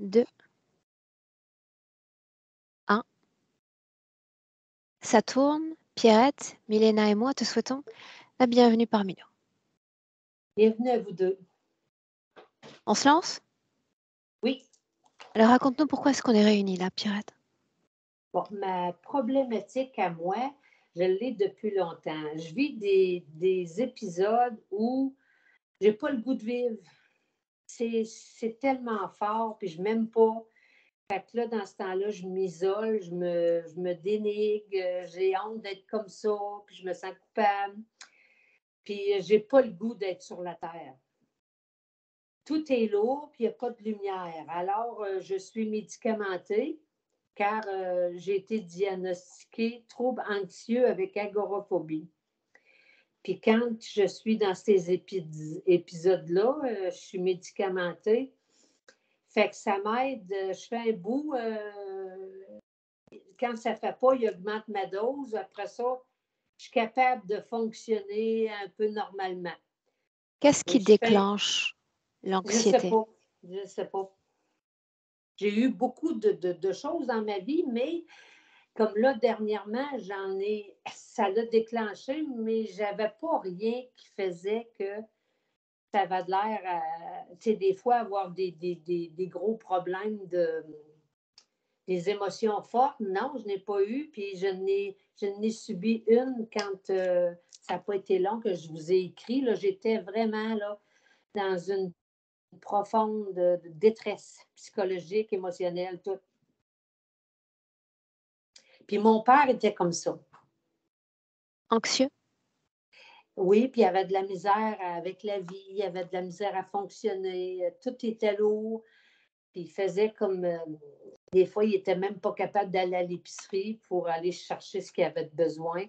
2, 1. Ça tourne. Pierrette, Milena et moi te souhaitons la bienvenue parmi nous. Bienvenue à vous deux. On se lance? Oui. Alors raconte-nous pourquoi est-ce qu'on est réunis là, Pierrette? Bon, ma problématique à moi, je l'ai depuis longtemps. Je vis des épisodes où j'ai pas le goût de vivre. C'est tellement fort, puis je m'aime pas. Fait que là, dans ce temps-là, je m'isole, je me dénigre, j'ai honte d'être comme ça, puis je me sens coupable. Puis j'ai pas le goût d'être sur la terre. Tout est lourd, puis il n'y a pas de lumière. Alors, je suis médicamentée car j'ai été diagnostiquée trouble anxieux avec agoraphobie. Puis quand je suis dans ces épisodes-là, je suis médicamentée. Fait que ça m'aide. Je fais un bout. Quand ça ne fait pas, il augmente ma dose. Après ça, je suis capable de fonctionner un peu normalement. Qu'est-ce qui déclenche l'anxiété? Je ne sais pas. J'ai eu beaucoup de choses dans ma vie, mais comme là, dernièrement, ça l'a déclenché, mais je n'avais pas rien qui faisait que ça avait l'air, tu sais, des fois, avoir des gros problèmes des émotions fortes. Non, je n'ai pas eu, puis je n'ai subi une quand ça n'a pas été long que je vous ai écrit. Là, j'étais vraiment là, dans une profonde détresse psychologique, émotionnelle, tout. Puis mon père était comme ça. Anxieux? Oui, puis il y avait de la misère avec la vie, il y avait de la misère à fonctionner, tout était lourd. Puis il faisait comme, des fois, il n'était même pas capable d'aller à l'épicerie pour aller chercher ce qu'il avait besoin.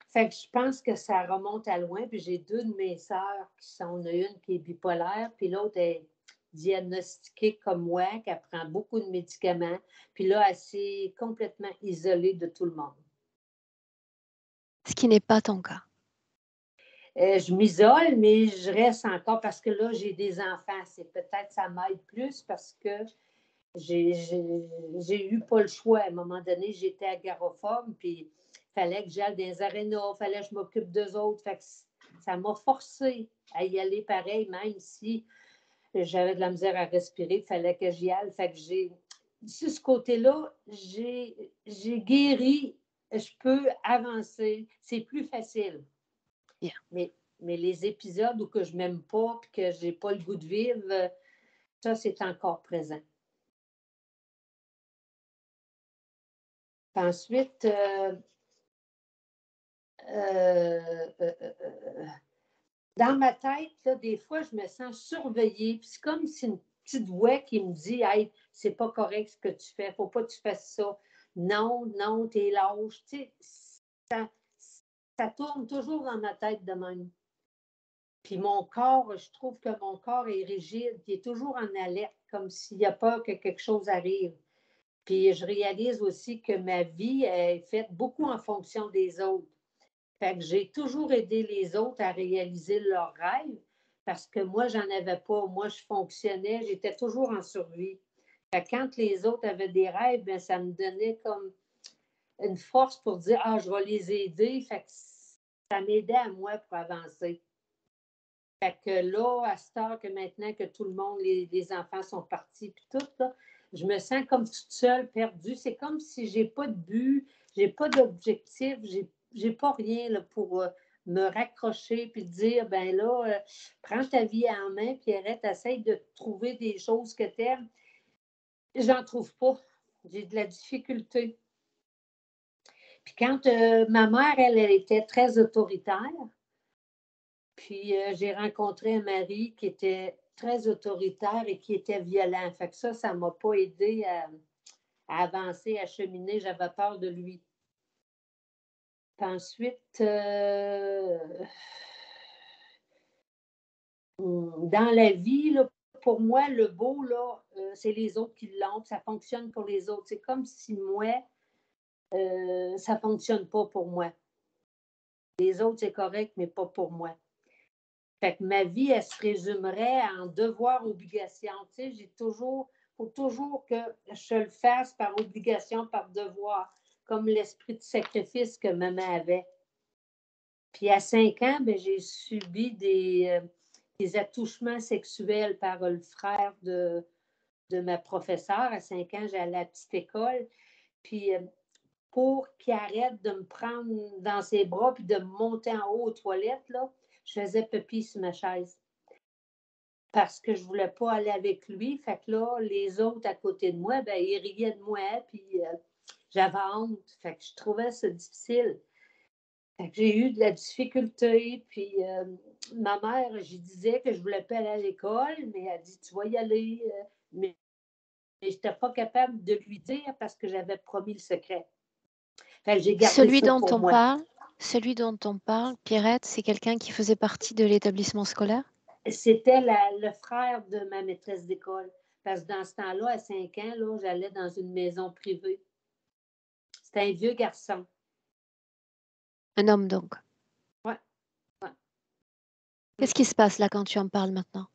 Fait que je pense que ça remonte à loin. Puis j'ai deux de mes sœurs on a une qui est bipolaire, puis l'autre est diagnostiquée comme moi, qui prend beaucoup de médicaments. Puis là, elle s'est complètement isolée de tout le monde. Ce qui n'est pas ton cas. Je m'isole, mais je reste encore parce que là, j'ai des enfants. C'est peut-être ça m'aide plus parce que j'ai eu pas le choix. À un moment donné, j'étais agoraphobe, puis il fallait que j'aille dans les arénas, il fallait que je m'occupe d'eux autres. Fait que ça m'a forcé à y aller pareil, même si j'avais de la misère à respirer, il fallait que j'y aille. Fait que sur ce côté-là, j'ai guéri, je peux avancer, c'est plus facile. Yeah. Mais les épisodes où que je m'aime pas et que je n'ai pas le goût de vivre, ça, c'est encore présent. Ensuite, dans ma tête, là, des fois, je me sens surveillée. Puis c'est comme si une petite voix qui me dit: Hey, c'est pas correct ce que tu fais, faut pas que tu fasses ça. Non, non, t'es lâche. Tu sais, ça tourne toujours dans ma tête de même. Puis mon corps, je trouve que mon corps est rigide, il est toujours en alerte, comme s'il n'y a peur que quelque chose arrive. Puis je réalise aussi que ma vie est faite beaucoup en fonction des autres. Fait que j'ai toujours aidé les autres à réaliser leurs rêves parce que moi, j'en avais pas. Moi, je fonctionnais, j'étais toujours en survie. Fait que quand les autres avaient des rêves, bien, ça me donnait comme une force pour dire: Ah, je vais les aider. Fait que ça m'aidait à moi pour avancer. Fait que là, à cette heure que maintenant que tout le monde, les enfants sont partis, puis tout, là, je me sens comme toute seule, perdue. C'est comme si j'ai pas de but, j'ai pas d'objectif, j'ai pas rien là, pour me raccrocher puis dire, ben là, prends ta vie en main, Pierrette, essaye de trouver des choses que tu aimes. J'en trouve pas. J'ai de la difficulté. Puis quand ma mère, elle était très autoritaire, puis j'ai rencontré un mari qui était très autoritaire et qui était violent. Fait que ça ne m'a pas aidé à avancer, à cheminer. J'avais peur de lui. Puis ensuite, dans la vie, là, pour moi, le beau, là, c'est les autres qui l'ont, ça fonctionne pour les autres. C'est comme si moi, ça ne fonctionne pas pour moi. Les autres, c'est correct, mais pas pour moi. Fait que ma vie, elle se résumerait en devoir-obligation. Tu sais, faut faut toujours que je le fasse par obligation, par devoir, comme l'esprit de sacrifice que maman avait. Puis à 5 ans, ben, j'ai subi des attouchements sexuels par le frère de ma professeure. À 5 ans, j'allais à la petite école. Puis pour qu'il arrête de me prendre dans ses bras puis de me monter en haut aux toilettes, là, je faisais pipi sur ma chaise. Parce que je ne voulais pas aller avec lui. Fait que là, les autres à côté de moi, ben, ils riaient de moi, puis j'avais honte. Fait que je trouvais ça difficile. Fait que j'ai eu de la difficulté, puis ma mère, je disais que je ne voulais pas aller à l'école, mais elle dit, tu vas y aller. Mais je n'étais pas capable de lui dire parce que j'avais promis le secret. Fait que j'ai gardé Celui ça dont pour on moi. parle, celui dont on parle, Pierrette, c'est quelqu'un qui faisait partie de l'établissement scolaire? C'était le frère de ma maîtresse d'école. Parce que dans ce temps-là, à 5 ans, là, j'allais dans une maison privée. C'était un vieux garçon. Un homme donc. Ouais, ouais. Qu'est-ce qui se passe là quand tu en parles maintenant?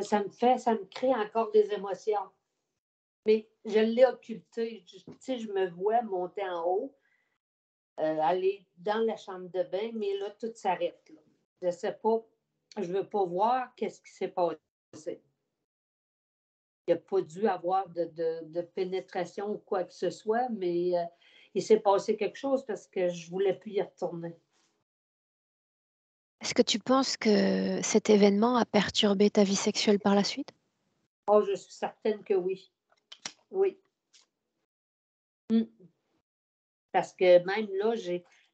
Ça me crée encore des émotions. Mais je l'ai occulté. Tu sais, je me vois monter en haut, aller dans la chambre de bain, mais là, tout s'arrête. Là. Je ne sais pas, je ne veux pas voir qu'est-ce qui s'est passé. Il n'y a pas dû avoir de pénétration ou quoi que ce soit, mais il s'est passé quelque chose parce que je ne voulais plus y retourner. Est-ce que tu penses que cet événement a perturbé ta vie sexuelle par la suite? Oh, je suis certaine que oui. Oui. Parce que même là,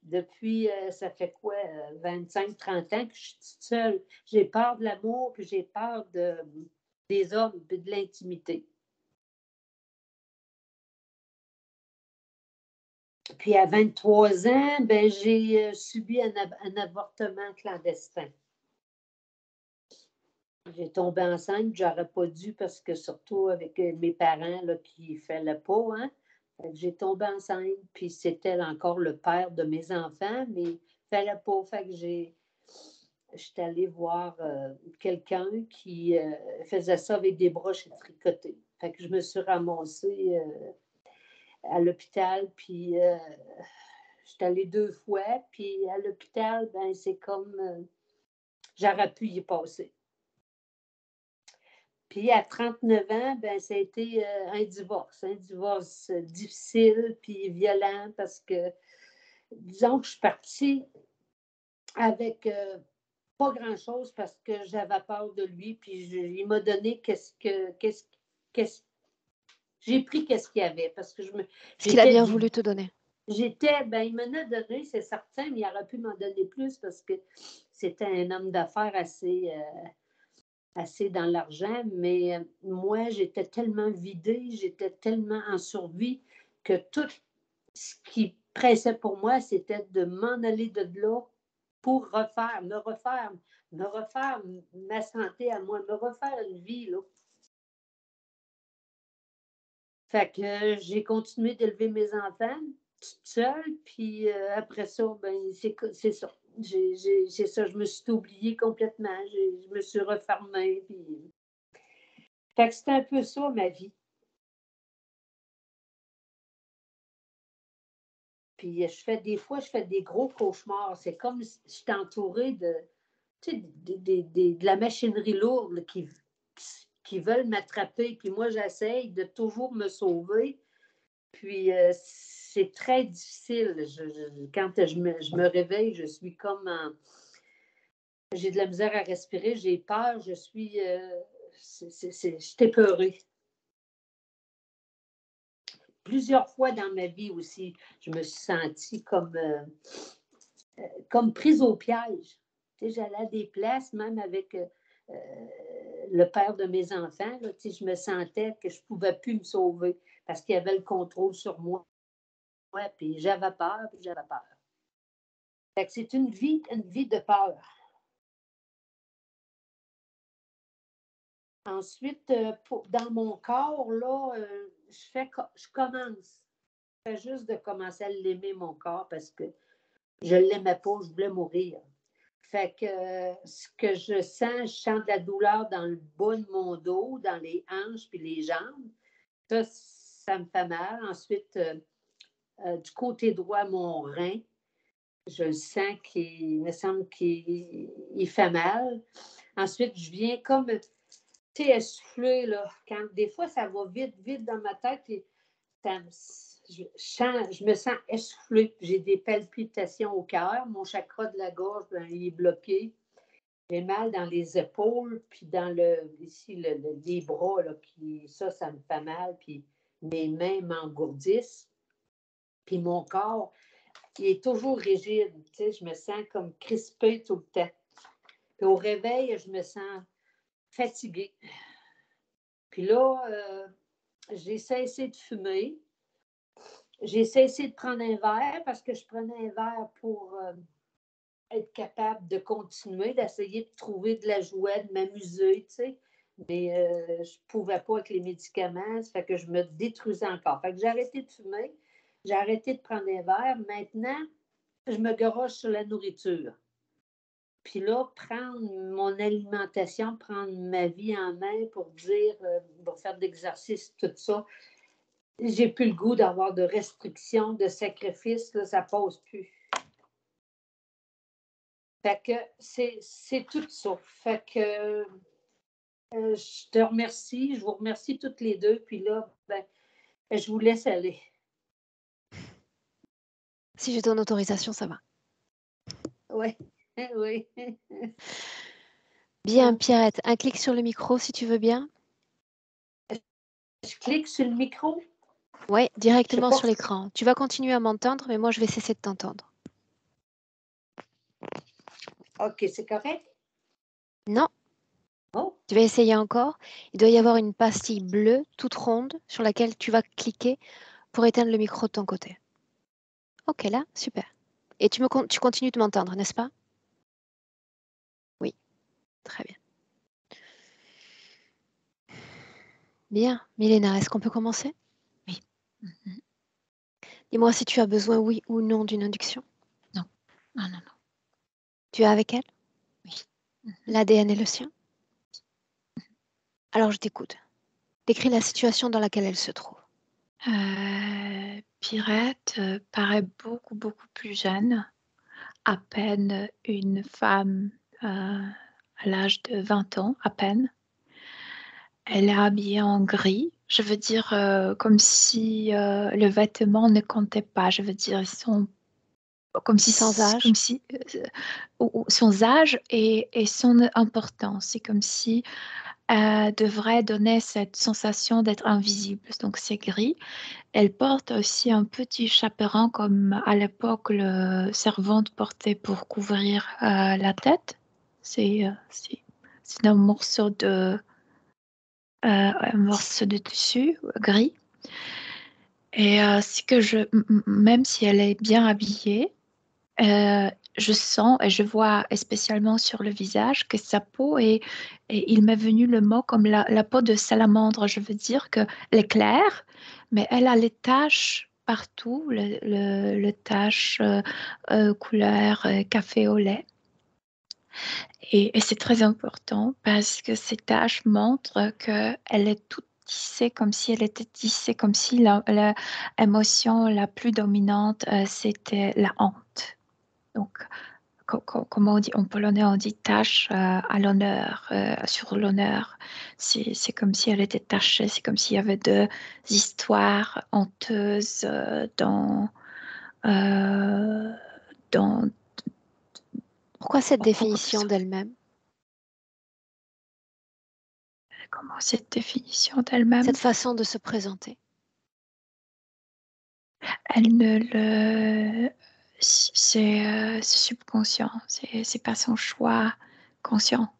depuis, ça fait quoi, 25-30 ans que je suis toute seule. J'ai peur de l'amour, puis j'ai peur des hommes, puis de l'intimité. Puis à 23 ans, ben, j'ai subi un avortement clandestin. J'ai tombé enceinte, j'aurais pas dû parce que surtout avec mes parents là, qui ne faisaient pas, hein. J'ai tombé enceinte, puis c'était encore le père de mes enfants, mais il ne fallait pas. Fait que j'étais allée voir quelqu'un qui faisait ça avec des broches et tricotés. Fait que je me suis ramassée à l'hôpital, puis j'étais allée 2 fois, puis à l'hôpital, ben c'est comme j'aurais pu y passer. Puis à 39 ans, ben ça a été un divorce difficile puis violent parce que, disons que je suis partie avec pas grand-chose parce que j'avais peur de lui, puis il m'a donné j'ai pris qu'est-ce qu'il y avait parce que Ce qu'il a j'étais, bien voulu te donner. ben il m'en a donné, c'est certain, mais il aurait pu m'en donner plus parce que c'était un homme d'affaires assez dans l'argent, mais moi, j'étais tellement vidée, j'étais tellement en survie que tout ce qui pressait pour moi, c'était de m'en aller de là pour me refaire ma santé à moi, me refaire une vie, là. Fait que j'ai continué d'élever mes enfants toute seule, puis après ça, ben, c'est ça. C'est ça, je me suis oubliée complètement. Je me suis refermée, puis... Fait que c'était un peu ça, ma vie. Puis des fois, je fais des gros cauchemars. C'est comme si je suis entourée tu sais, de la machinerie lourde là, qui veulent m'attraper. Puis moi, j'essaye de toujours me sauver. Puis c'est très difficile. Quand je me réveille, je suis comme j'ai de la misère à respirer, j'ai peur, je suis... je suis épeurée. Plusieurs fois dans ma vie aussi, je me suis sentie comme prise au piège. Tu sais, j'allais à des places, même avec le père de mes enfants, là, tu sais, je me sentais que je ne pouvais plus me sauver parce qu'il y avait le contrôle sur moi. Ouais, puis j'avais peur, puis j'avais peur. Fait que c'est une vie de peur. Ensuite, dans mon corps, là, je commence. Je fais juste de commencer à l'aimer, mon corps, parce que je ne l'aimais pas, je voulais mourir. Fait que ce que je sens de la douleur dans le bas de mon dos, dans les hanches puis les jambes. Ça me fait mal. Ensuite, du côté droit, mon rein, je le sens qu'il me semble qu'il fait mal. Ensuite, je viens comme, tu sais, essoufflée, là. Des fois, ça va vite, vite dans ma tête. Et je me sens essoufflée. J'ai des palpitations au cœur. Mon chakra de la gorge, ben, il est bloqué. J'ai mal dans les épaules, puis dans les bras, là, ça me fait mal. Puis mes mains m'engourdissent. Puis mon corps, il est toujours rigide. Tu sais, je me sens comme crispée tout le temps. Puis au réveil, je me sens fatiguée. Puis là, j'ai cessé de fumer. J'ai cessé de prendre un verre parce que je prenais un verre pour être capable de continuer, d'essayer de trouver de la joie, de m'amuser, tu sais. Mais je ne pouvais pas avec les médicaments, ça fait que je me détruisais encore. Fait que j'ai arrêté de fumer, j'ai arrêté de prendre un verre. Maintenant, je me garoche sur la nourriture. Puis là, prendre mon alimentation, prendre ma vie en main pour dire, pour faire de l'exercice, tout ça, j'ai plus le goût d'avoir de restrictions, de sacrifices, là, ça passe plus. Fait que c'est tout ça. Fait que je te remercie, je vous remercie toutes les deux, puis là, ben, je vous laisse aller. Si j'ai ton autorisation, ça va. Oui, oui. Bien, Pierrette, un clic sur le micro si tu veux bien. Je clique sur le micro. Oui, directement sur l'écran. Tu vas continuer à m'entendre, mais moi, je vais cesser de t'entendre. OK, c'est correct? Non. Oh. Tu vas essayer encore. Il doit y avoir une pastille bleue, toute ronde, sur laquelle tu vas cliquer pour éteindre le micro de ton côté. OK, là, super. Et tu continues de m'entendre, n'est-ce pas? Oui, très bien. Bien. Milena, est-ce qu'on peut commencer? Oui. Dis-moi si tu as besoin, oui ou non, d'une induction. Non. Non. Tu es avec elle? Oui. L'ADN est le sien? Alors, je t'écoute. Décris la situation dans laquelle elle se trouve. Pierrette paraît beaucoup plus jeune, à peine une femme à l'âge de 20 ans, à peine. Elle est habillée en gris, je veux dire comme si le vêtement ne comptait pas, je veux dire, ils sont comme si Sans âge? Comme si, son âge et son importance, c'est comme si devrait donner cette sensation d'être invisible, donc c'est gris. Elle porte aussi un petit chaperon comme à l'époque le servante portait pour couvrir la tête. C'est un morceau de tissu gris. Et c'est que même si elle est bien habillée, je sens et je vois spécialement sur le visage que sa peau est, et il m'est venu le mot comme la peau de salamandre. Je veux dire qu'elle est claire, mais elle a les taches partout, le taches couleur café au lait. Et c'est très important parce que ces taches montrent qu'elle est toute tissée comme si elle était tissée, comme si l'émotion la plus dominante, c'était la honte. Donc, comment on dit en polonais, on dit tache à l'honneur, sur l'honneur. C'est comme si elle était tachée, c'est comme s'il y avait des histoires honteuses dans. Pourquoi cette définition d'elle-même? Comment cette définition d'elle-même? Cette façon de se présenter. Elle ne le. C'est subconscient, c'est pas son choix conscient.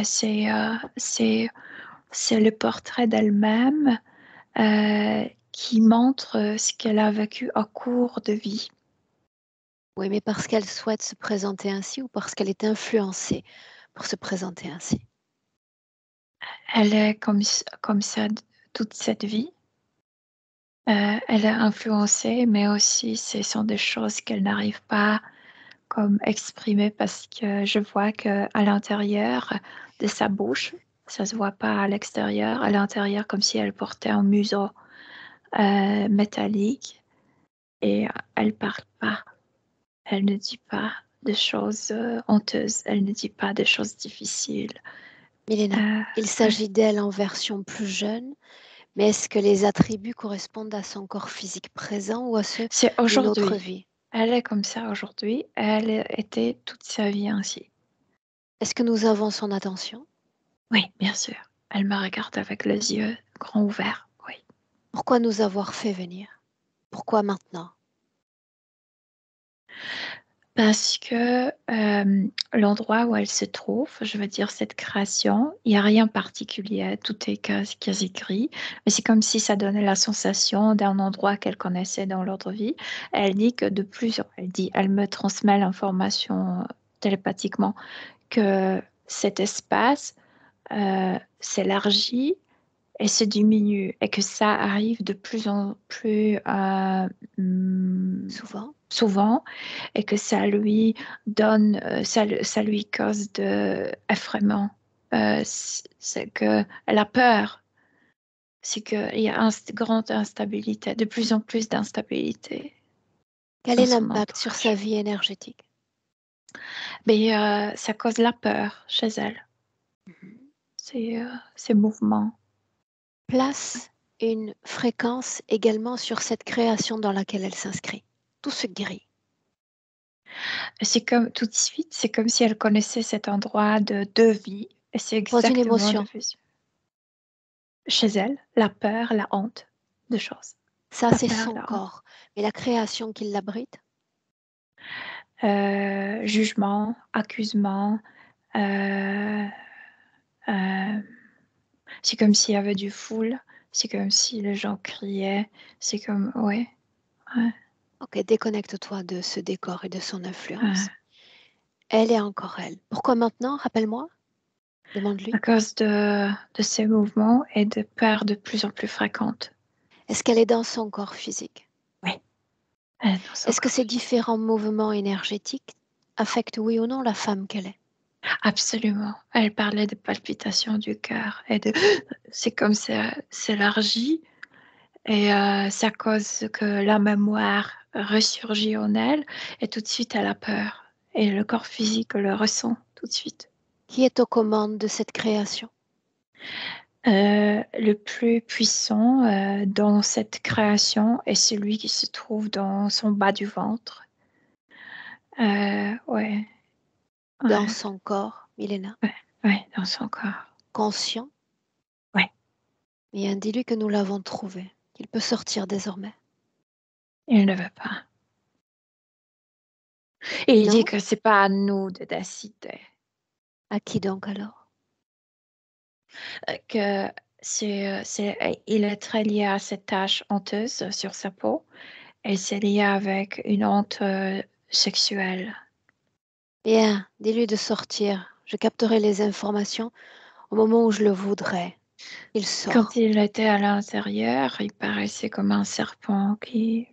C'est le portrait d'elle-même qui montre ce qu'elle a vécu au cours de vie. Oui, mais parce qu'elle souhaite se présenter ainsi ou parce qu'elle est influencée pour se présenter ainsi? Elle est comme ça toute cette vie. Elle est influencée, mais aussi ce sont des choses qu'elle n'arrive pas comme exprimer parce que je vois que à l'intérieur de sa bouche, ça se voit pas à l'extérieur, à l'intérieur comme si elle portait un museau métallique et elle parle pas. Elle ne dit pas de choses honteuses, elle ne dit pas de choses difficiles. Milena, il Ouais. s'agit d'elle en version plus jeune, mais est-ce que les attributs correspondent à son corps physique présent ou à ceux C'est d'une autre aujourd'hui. vie? Elle est comme ça aujourd'hui. Elle était toute sa vie ainsi. Est-ce que nous avons son attention? Oui, bien sûr. Elle me regarde avec les yeux grands ouverts. Oui. Pourquoi nous avoir fait venir? Pourquoi maintenant? Parce que l'endroit où elle se trouve, je veux dire cette création, il n'y a rien de particulier, tout est quasi gris, mais c'est comme si ça donnait la sensation d'un endroit qu'elle connaissait dans l'autre vie. Elle dit que elle me transmet l'information télépathiquement que cet espace s'élargit et se diminue et que ça arrive de plus en plus Souvent? souvent et que ça lui donne, ça lui cause de effrayement. C'est que elle a peur. C'est qu'il y a une grande instabilité, de plus en plus d'instabilité Quel dans est son l'impact sur sa entourage. vie énergétique? Mais ça cause la peur chez elle, Mhm. ces mouvements. Place une fréquence également sur cette création dans laquelle elle s'inscrit. Tout se guérit. C'est comme tout de suite, c'est comme si elle connaissait cet endroit de deux vies. Et c'est Pose une exactement le émotion. vision. Chez elle, la peur, la honte, deux choses. Ça, La c'est peur, son la honte. corps. Mais la création qui l'abrite, Jugement, accusement. euh, euh, c'est comme s'il y avait du foule. C'est comme si les gens criaient. C'est comme, ouais, ouais, ok, déconnecte-toi de ce décor et de son ouais. influence. Elle est encore elle. Pourquoi maintenant? Rappelle-moi. À Demande-lui. cause de ces mouvements et de peurs de plus en plus fréquentes. Est-ce qu'elle est dans son corps physique? Oui, elle est dans son Est-ce que corps ces physique. différents mouvements énergétiques affectent oui ou non la femme qu'elle est? Absolument. Elle parlait de palpitations du cœur et de c'est comme ça s'élargit et ça cause que la mémoire ressurgit en elle et tout de suite elle a peur et le corps physique le ressent tout de suite. Qui est aux commandes de cette création? Le plus puissant dans cette création est celui qui se trouve dans son bas du ventre. Ouais, Dans ouais, son corps, Milena, ouais, ouais, dans son corps. conscient, Ouais, et dis-lui que nous l'avons trouvé, qu'il peut sortir désormais. il ne veut pas. Et il dit Non? que c'est pas à nous de décider. À qui donc alors? Que il est très lié à cette tache honteuse sur sa peau et c'est lié avec une honte sexuelle. Bien, dis-lui de sortir. Je capterai les informations au moment où je le voudrais. Il Quand sort. il était à l'intérieur, il paraissait comme un serpent qui...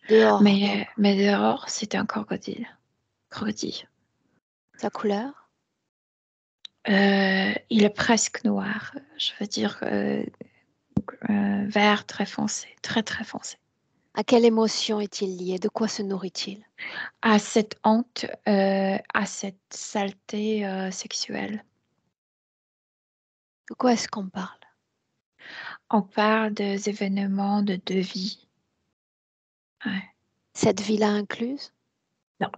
Dehors donc. Mais dehors, c'était un crocodile. Crocodile. Sa couleur? Il est presque noir. Je veux dire vert très foncé, très très foncé. À quelle émotion est-il lié? De quoi se nourrit-il? À cette honte, à cette saleté sexuelle. De quoi est-ce qu'on parle? On parle des événements de deux vies. Ouais. Cette vie-là incluse? Non,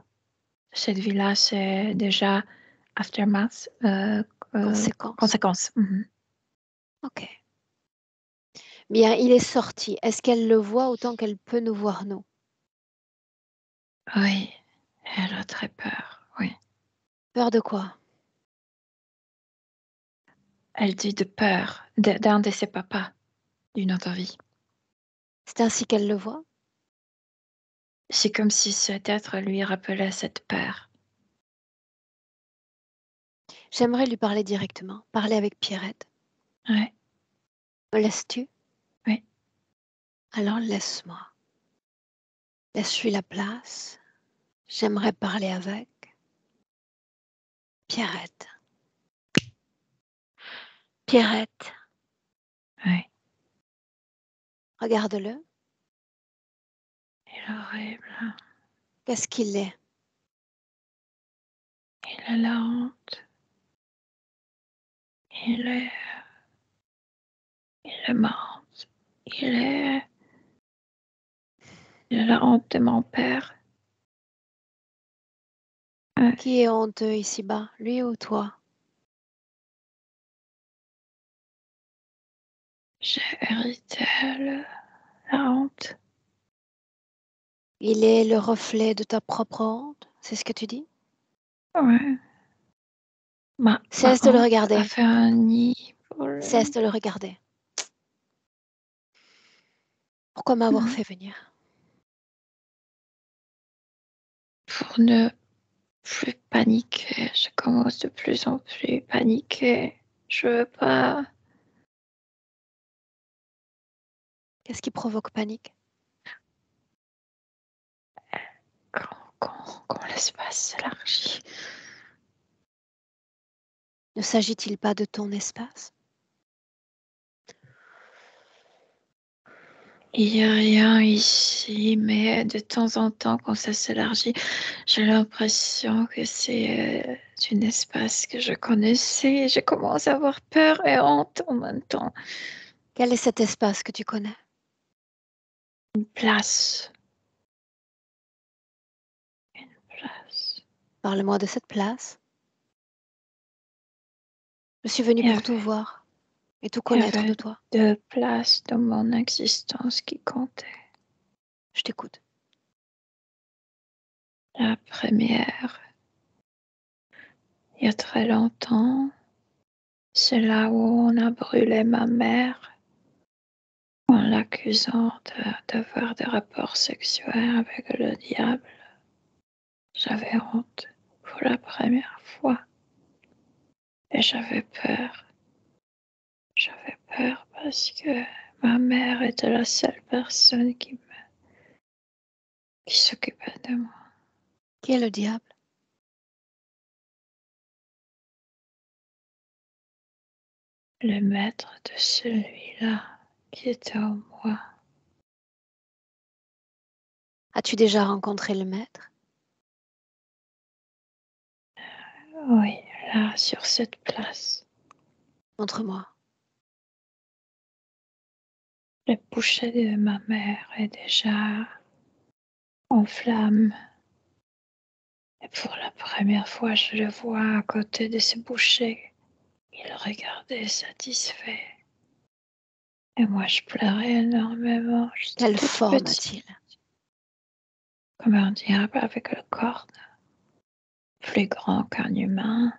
cette vie-là, c'est déjà aftermath, Conséquence. conséquences. Mhm. Ok. Bien, il est sorti. Est-ce qu'elle le voit autant qu'elle peut nous voir nous? Oui, elle a très peur. Oui, Peur de quoi? elle dit de peur d'un de ses papas d'une autre vie. C'est ainsi qu'elle le voit? C'est comme si cet être lui rappelait cette peur. J'aimerais lui parler directement. Parler avec Pierrette. Ouais, Me laisses-tu? oui, Alors laisse-moi. Laisse-lui la place. J'aimerais parler avec Pierrette. Pierrette, Oui, regarde-le. il est horrible. Qu'est-ce qu'il est? Il a la honte. Il est ma honte. Il a la honte de mon père. Qui est honteux ici-bas, lui ou toi? J'ai hérité la honte. Il est le reflet de ta propre honte, c'est ce que tu dis? Ouais. Ma Cesse de le honte regarder. a fait un nid pour Cesse de le regarder. Pourquoi m'avoir Mhm. fait venir? Pour ne plus paniquer. Je commence de plus en plus paniquer. Je veux pas. Qu'est-ce qui provoque panique? Quand l'espace s'élargit. Ne s'agit-il pas de ton espace? Il n'y a rien ici, mais de temps en temps, quand ça s'élargit, j'ai l'impression que c'est un espace que je connaissais. Je commence à avoir peur et honte en même temps. Quel est cet espace que tu connais? Une place. Une place. Parle-moi de cette place. Je suis venue pour tout voir et tout Il y connaître de avait toi. 2 places dans mon existence qui comptaient. Je t'écoute. La première, il y a très longtemps, c'est là où on a brûlé ma mère en l'accusant d'avoir des rapports sexuels avec le diable. J'avais honte pour la première fois et j'avais peur. J'avais peur parce que ma mère était la seule personne qui s'occupait de moi. Qui est le diable? Le maître de celui-là qui était en moi. As-tu déjà rencontré le maître? Oui, là, sur cette place. Montre-moi. Le boucher de ma mère est déjà en flammes. Et pour la première fois, je le vois à côté de ce boucher. Il regardait satisfait. Et moi, je pleurais énormément. J'étais Quelle toute forme petite, a-t-il? comme un diable avec le corps plus grand qu'un humain.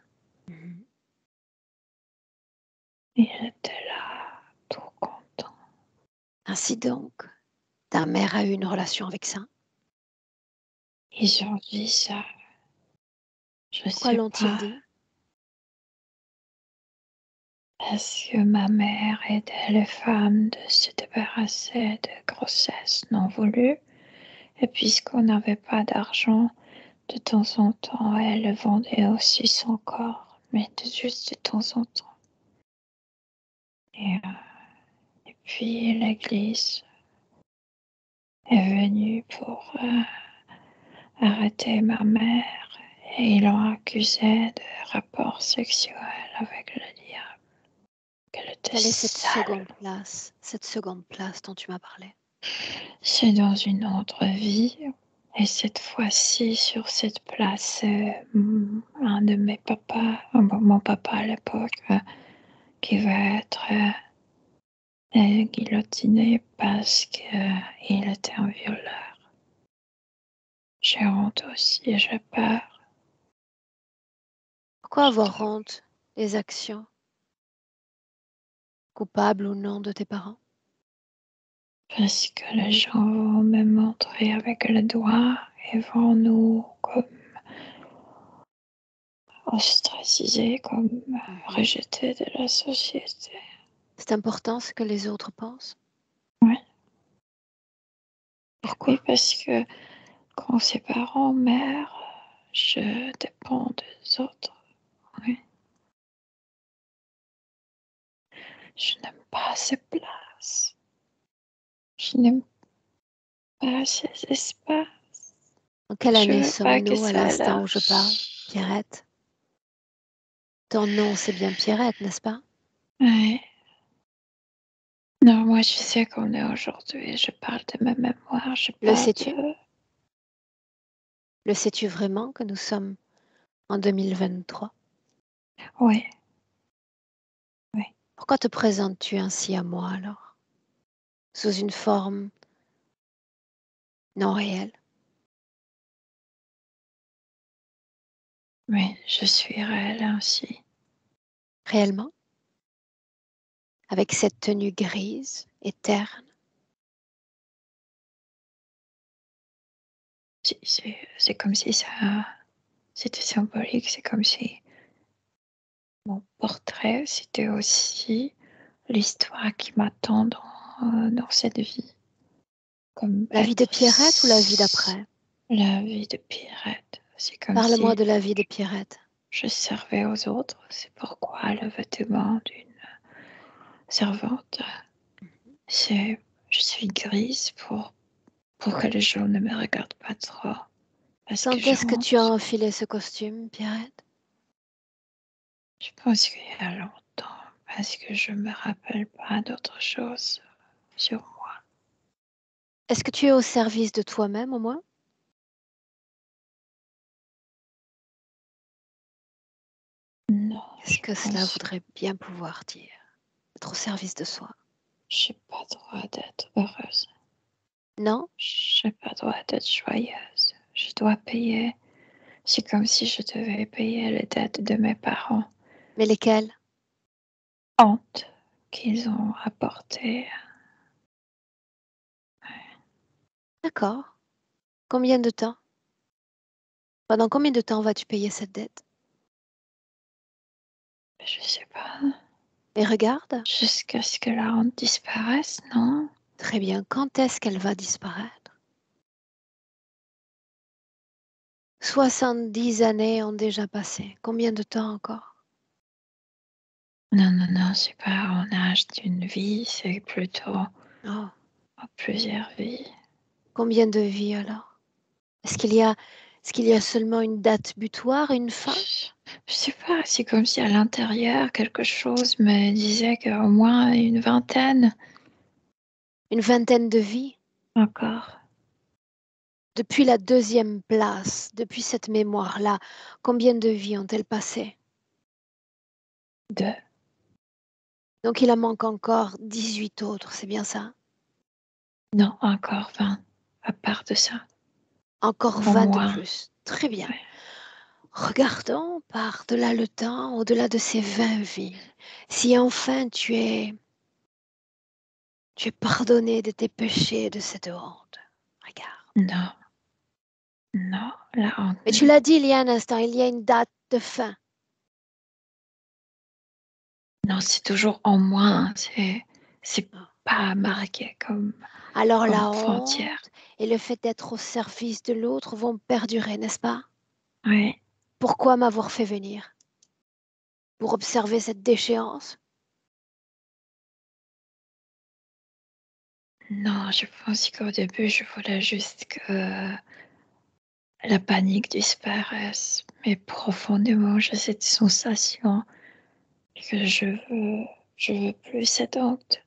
Il était là, tout content. Ainsi donc, ta mère a eu une relation avec ça. Ils ont dit ça. Je Pourquoi sais l'ont-ils pas. dit? Parce que ma mère aidait les femmes de se débarrasser de grossesses non voulues. Et puisqu'on n'avait pas d'argent, de temps en temps, elle vendait aussi son corps, mais juste de temps en temps. Et puis l'église est venue pour arrêter ma mère et ils l'ont accusée de rapport sexuel avec le diable. Qu'elle était Quelle est cette sale. seconde place dont tu m'as parlé? C'est dans une autre vie. Et cette fois-ci, sur cette place, un de mes papas, mon papa à l'époque, qui va être guillotiné parce qu'il était un violeur. J'ai honte aussi et j'ai peur. Pourquoi avoir honte des actions, coupables ou non, de tes parents? Parce que les gens vont me montrer avec le doigt et vont nous comme ostraciser, comme rejeter de la société. C'est important ce que les autres pensent? Oui. Pourquoi? Oui, parce que quand ses parents meurent, je dépends des autres. Oui. Je n'aime pas ces places. Je n'aime pas ces espaces. En quelle Je année veux pas que sommes-nous à ça l'instant où je parle, lâche. Pierrette? Ton nom, c'est bien Pierrette, n'est-ce pas? Ouais. Non, moi je sais qu'on est aujourd'hui. Je parle de ma mémoire. Je Le parle sais-tu? de. Le sais-tu vraiment que nous sommes en 2023? Oui, oui. Pourquoi te présentes-tu ainsi à moi alors? Sous une forme non réelle? Oui, je suis réelle ainsi. Réellement? Avec cette tenue grise et terne? C'est comme si ça. C'était symbolique. C'est comme si mon portrait, c'était aussi l'histoire qui m'attend dans cette vie. Comme La vie de être Pierrette ou la vie d'après? la vie de Pierrette. C'est comme Parle-moi si de la vie de Pierrette. je servais aux autres. C'est pourquoi le vêtement d'une servante, c'est je suis grise pour que les gens ne me regardent pas trop. Parce que Quand je est-ce que tu as rentre. enfilé ce costume, Pierrette? Je pense qu'il y a longtemps. Parce que je me rappelle pas d'autre chose sur moi. Est-ce que tu es au service de toi-même au moins? Non, Qu'est-ce je que cela pense voudrait bien pouvoir dire? Être au service de soi. j'ai pas droit d'être heureuse. Non? J'ai pas droit d'être joyeuse. Je dois payer. C'est comme si je devais payer les dettes de mes parents. Mais lesquels? Honte qu'ils ont apporté. D'accord. Combien de temps? Pendant combien de temps vas-tu payer cette dette? Je sais pas. Et regarde, Jusqu'à ce que la honte disparaisse, non? très bien, quand est-ce qu'elle va disparaître? 70 années ont déjà passé. Combien de temps encore? Non, non, non, c'est pas en âge d'une vie, c'est plutôt Oh, en plusieurs vies. combien de vies alors? Est-ce qu'il y a seulement une date butoir, une fin? Je sais pas, c'est comme si à l'intérieur, quelque chose me disait qu'au moins une vingtaine Une vingtaine de vies? encore. Depuis la deuxième place, depuis cette mémoire-là, combien de vies ont-elles passé? Deux. Donc il en manque encore 18 autres, c'est bien ça? Non, encore 20. À part de ça. Encore Au 20 de moins. plus. Très bien. Ouais. Regardons par-delà le temps, au-delà de ces 20 vies. Si enfin tu es pardonné de tes péchés, de cette honte. Regarde. Non, non, la honte. Mais tu l'as dit il y a un instant, il y a une date de fin. Non, c'est toujours en moins. C'est Ah. pas marqué Alors comme la frontière. honte et le fait d'être au service de l'autre vont perdurer, n'est-ce pas? Oui. Pourquoi m'avoir fait venir? Pour observer cette déchéance? Non, je pense qu'au début, je voulais juste que la panique disparaisse. Mais profondément, j'ai cette sensation que je veux plus cette honte.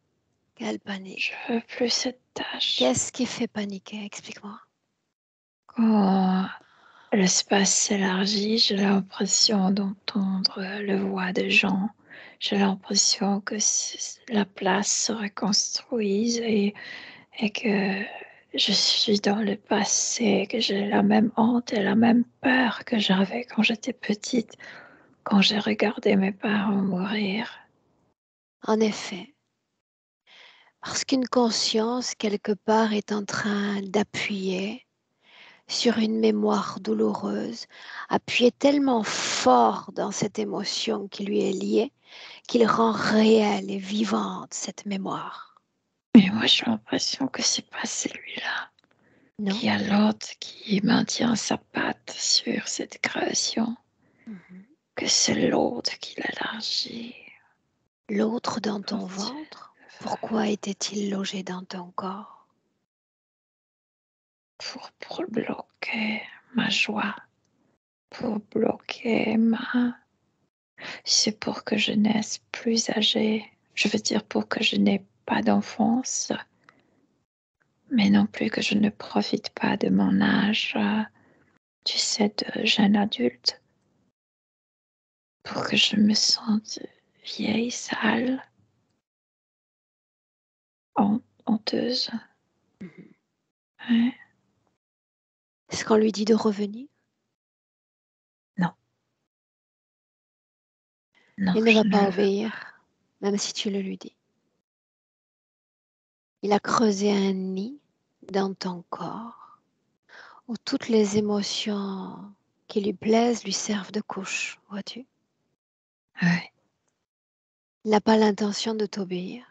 Quelle Je panique. veux plus cette tâche. Qu'est-ce qui fait paniquer? Explique-moi. Quand l'espace s'élargit, j'ai l'impression d'entendre la voix des gens. J'ai l'impression que la place se reconstruise et que je suis dans le passé, que j'ai la même honte et la même peur que j'avais quand j'étais petite, quand j'ai regardé mes parents mourir. En effet, parce qu'une conscience, quelque part, est en train d'appuyer sur une mémoire douloureuse, appuyer tellement fort dans cette émotion qui lui est liée, qu'il rend réelle et vivante cette mémoire. Mais moi, j'ai l'impression que c'est pas celui-là. Non. qu'il y a l'autre qui maintient sa patte sur cette création, Mhm. que c'est l'autre qui l'élargit. L'autre dans ton ventre, pourquoi était-il logé dans ton corps? Pour bloquer ma joie, pour bloquer ma... C'est pour que je naisse plus âgée. Je veux dire pour que je n'ai pas d'enfance, mais non plus que je ne profite pas de mon âge, tu sais, de jeune adulte, pour que je me sente vieille, sale, honteuse. Mhm. Ouais. Est-ce qu'on lui dit de revenir? Non, Il ne je va ne pas le veux obéir, même si tu le lui dis. Il a creusé un nid dans ton corps où toutes les émotions qui lui plaisent lui servent de couche, vois-tu? pas. Ouais, Il n'a pas l'intention de t'obéir.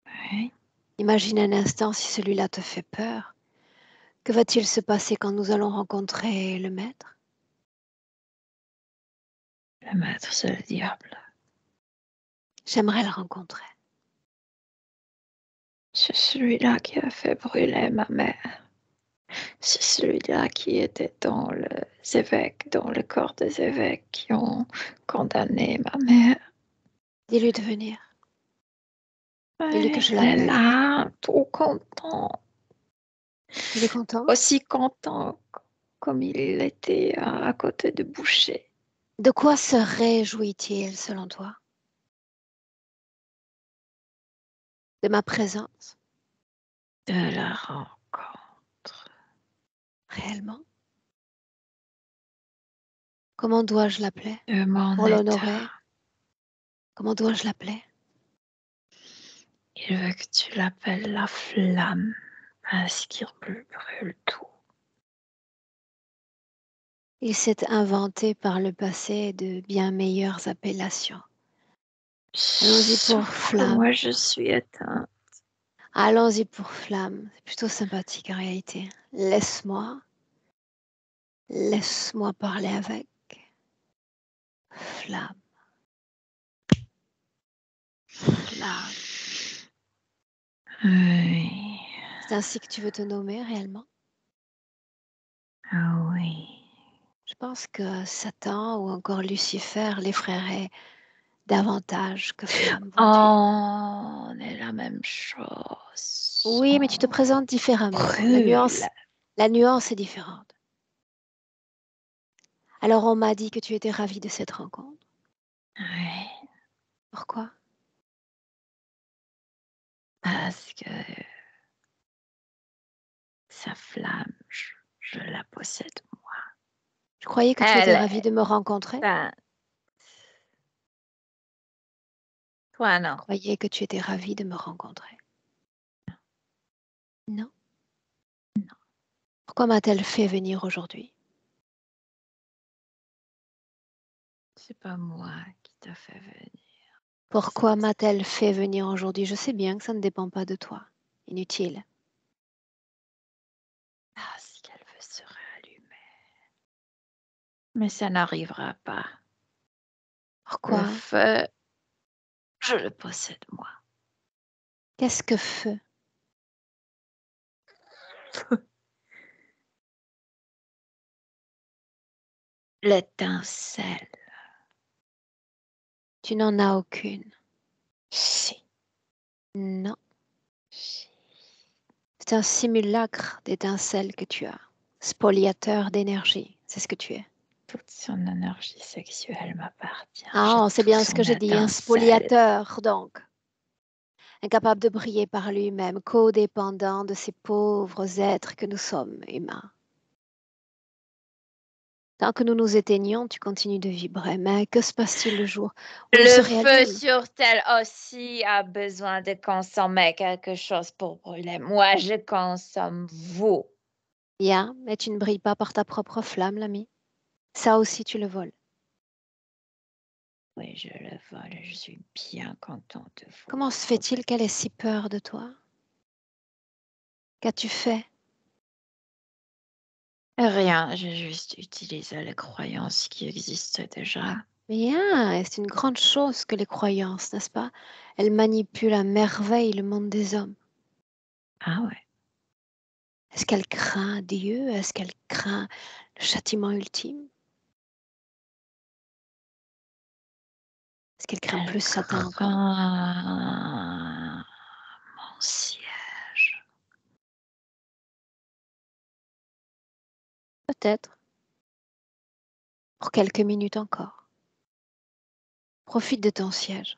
ouais. Imagine un instant si celui-là te fait peur. Que va-t-il se passer quand nous allons rencontrer le maître? Le maître, c'est le diable. J'aimerais le rencontrer. C'est celui-là qui a fait brûler ma mère. C'est celui-là qui était dans les évêques, dans le corps des évêques qui ont condamné ma mère. Dis-lui de venir. Dis-lui que Ouais, je elle est l'appelle. là, tout content. Il est content? Aussi content comme il était à côté de Boucher. De quoi se réjouit-il selon toi? De ma présence? De la rencontre. Réellement? Comment dois-je l'appeler? De mon Pour état. l'honorer? Comment dois-je l'appeler? Il veut que tu l'appelles la flamme parce qu'il brûle tout. Il s'est inventé par le passé de bien meilleures appellations. Allons-y pour Sauf que flamme. moi je suis éteinte. Allons-y pour flamme. C'est plutôt sympathique en réalité. Laisse-moi parler avec flamme. Flamme. Oui. C'est ainsi que tu veux te nommer réellement? Ah oui. Je pense que Satan ou encore Lucifer l'effraierait davantage que flamme, vois-tu? On est la même chose. Oui, mais tu te On présentes différemment. brûle. La nuance est différente. Alors on m'a dit que tu étais ravie de cette rencontre. Oui. Pourquoi? Parce que sa flamme, je la possède. Je croyais que tu étais Elle ravie est de me rencontrer. teinte. Toi, Je non. croyais que tu étais ravie de me rencontrer. Non. Pourquoi m'a-t-elle fait venir aujourd'hui? C'est pas moi qui t'a fait venir. Pourquoi m'a-t-elle fait venir aujourd'hui? Je sais bien que ça ne dépend pas de toi. Inutile. Parce qu'elle veut se rallumer. Mais ça n'arrivera pas. Le Pourquoi? feu, je le possède moi. Qu'est-ce que feu? L'étincelle. Tu n'en as aucune. Si. Non. Si. C'est un simulacre d'étincelle que tu as. Spoliateur d'énergie. C'est ce que tu es. Toute son énergie sexuelle m'appartient. J'ai Ah, c'est tout bien ce son que j'ai dit. Un étincelle. spoliateur, donc. Incapable de briller par lui-même, codépendant de ces pauvres êtres que nous sommes, humains. Tant que nous nous éteignons, tu continues de vibrer. Mais que se passe-t-il le jour où il se Le feu réallume? sur terre aussi a besoin de consommer quelque chose pour brûler. Moi, je consomme vous. Bien, mais tu ne brilles pas par ta propre flamme, l'ami. Ça aussi, tu le voles. Oui, je le vole. Je suis bien contente de vous. Comment se fait-il qu'elle ait si peur de toi? Qu'as-tu fait? Rien, j'ai juste utilisé les croyances qui existaient déjà. Bien, et c'est une grande chose que les croyances, n'est-ce pas? Elles manipulent à merveille le monde des hommes. Ah ouais. Est-ce qu'elle craint Dieu? Est-ce qu'elle craint le châtiment ultime? Est-ce qu'elle craint Elle plus Satan encore? craint mon siège. Peut-être. Pour quelques minutes encore. Profite de ton siège.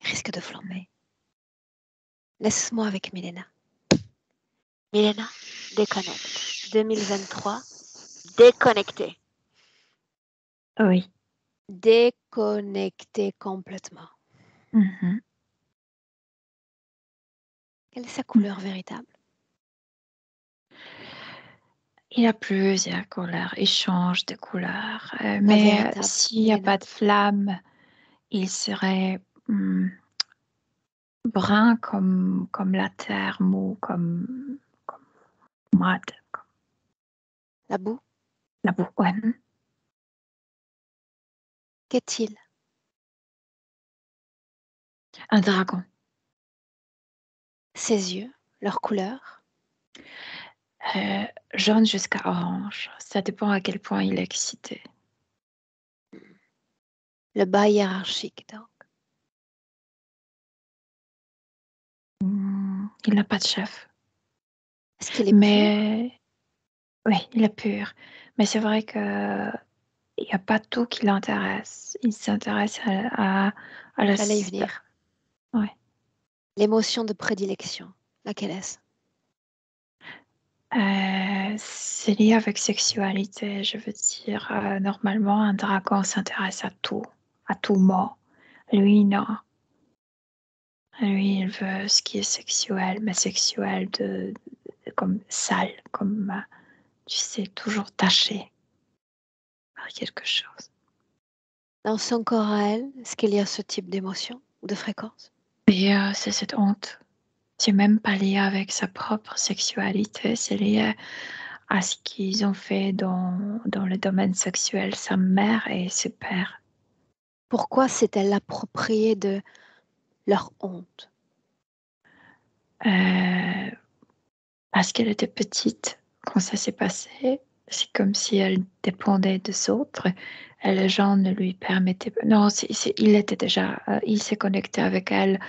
Il risque de flamber. Laisse-moi avec Milena. Milena, déconnecte. 2023, déconnecté. Oui. Déconnecté complètement. Mhm. Quelle est sa couleur véritable? Il a plusieurs couleurs, il change de couleur. La Mais véritable, s'il n'y a Milena. pas de flamme, il serait brun comme la terre, mou comme moite, comme La boue? la boue. Ouais. Qu'est-il? Un dragon. Ses yeux, leur couleur? Jaune jusqu'à orange. Ça dépend à quel point il est excité. Le bas hiérarchique, donc. Il n'a pas de chef. Est-ce qu'il est pur? Mais oui, il est pur. Mais c'est vrai que il n'y a pas tout qui l'intéresse. Il s'intéresse à la... J'allais y venir. Ouais. L'émotion de prédilection, laquelle est-ce? C'est lié avec sexualité, je veux dire. Normalement, un dragon s'intéresse à tout mort. Lui, non. Lui, il veut ce qui est sexuel, mais sexuel comme sale, comme, tu sais, toujours taché par quelque chose. Dans son corps à elle, est-ce qu'il y a ce type d'émotion ou de fréquence? Et c'est cette honte. C'est même pas lié avec sa propre sexualité, c'est lié à ce qu'ils ont fait dans le domaine sexuel, sa mère et ses pères. Pourquoi s'est-elle appropriée de leur honte? Euh, Parce qu'elle était petite quand ça s'est passé. C'est comme si elle dépendait des autres et les gens ne lui permettaient pas. Non, il était déjà, il s'est connecté avec elle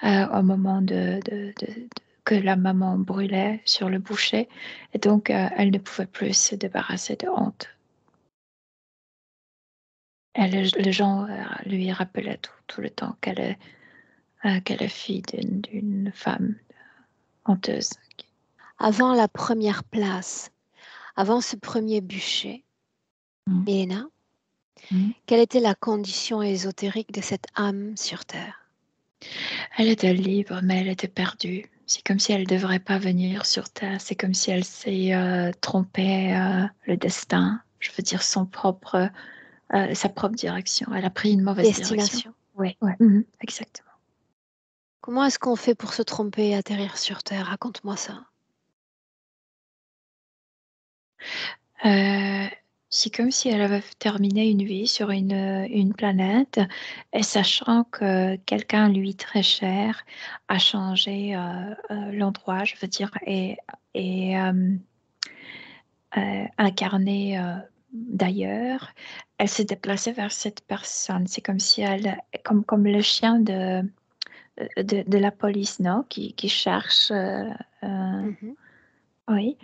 au moment que la maman brûlait sur le bûcher et donc elle ne pouvait plus se débarrasser de honte. Et les gens lui rappelaient tout le temps qu'elle est fille d'une femme honteuse. Avant la première place, avant ce premier bûcher, Mm. Milena, Mm. quelle était la condition ésotérique de cette âme sur Terre? Elle était libre, mais elle était perdue. C'est comme si elle ne devrait pas venir sur Terre. C'est comme si elle s'est trompée le destin. Je veux dire sa propre direction. Elle a pris une mauvaise direction. Destination. Oui, ouais. Mhm, exactement. Comment est-ce qu'on fait pour se tromper et atterrir sur Terre? Raconte-moi ça. Euh, c'est comme si elle avait terminé une vie sur une planète et sachant que quelqu'un lui très cher a changé l'endroit, je veux dire, et incarné d'ailleurs, elle s'est déplacée vers cette personne. C'est comme si elle, comme le chien de la police, non, qui cherche, Mhm. oui.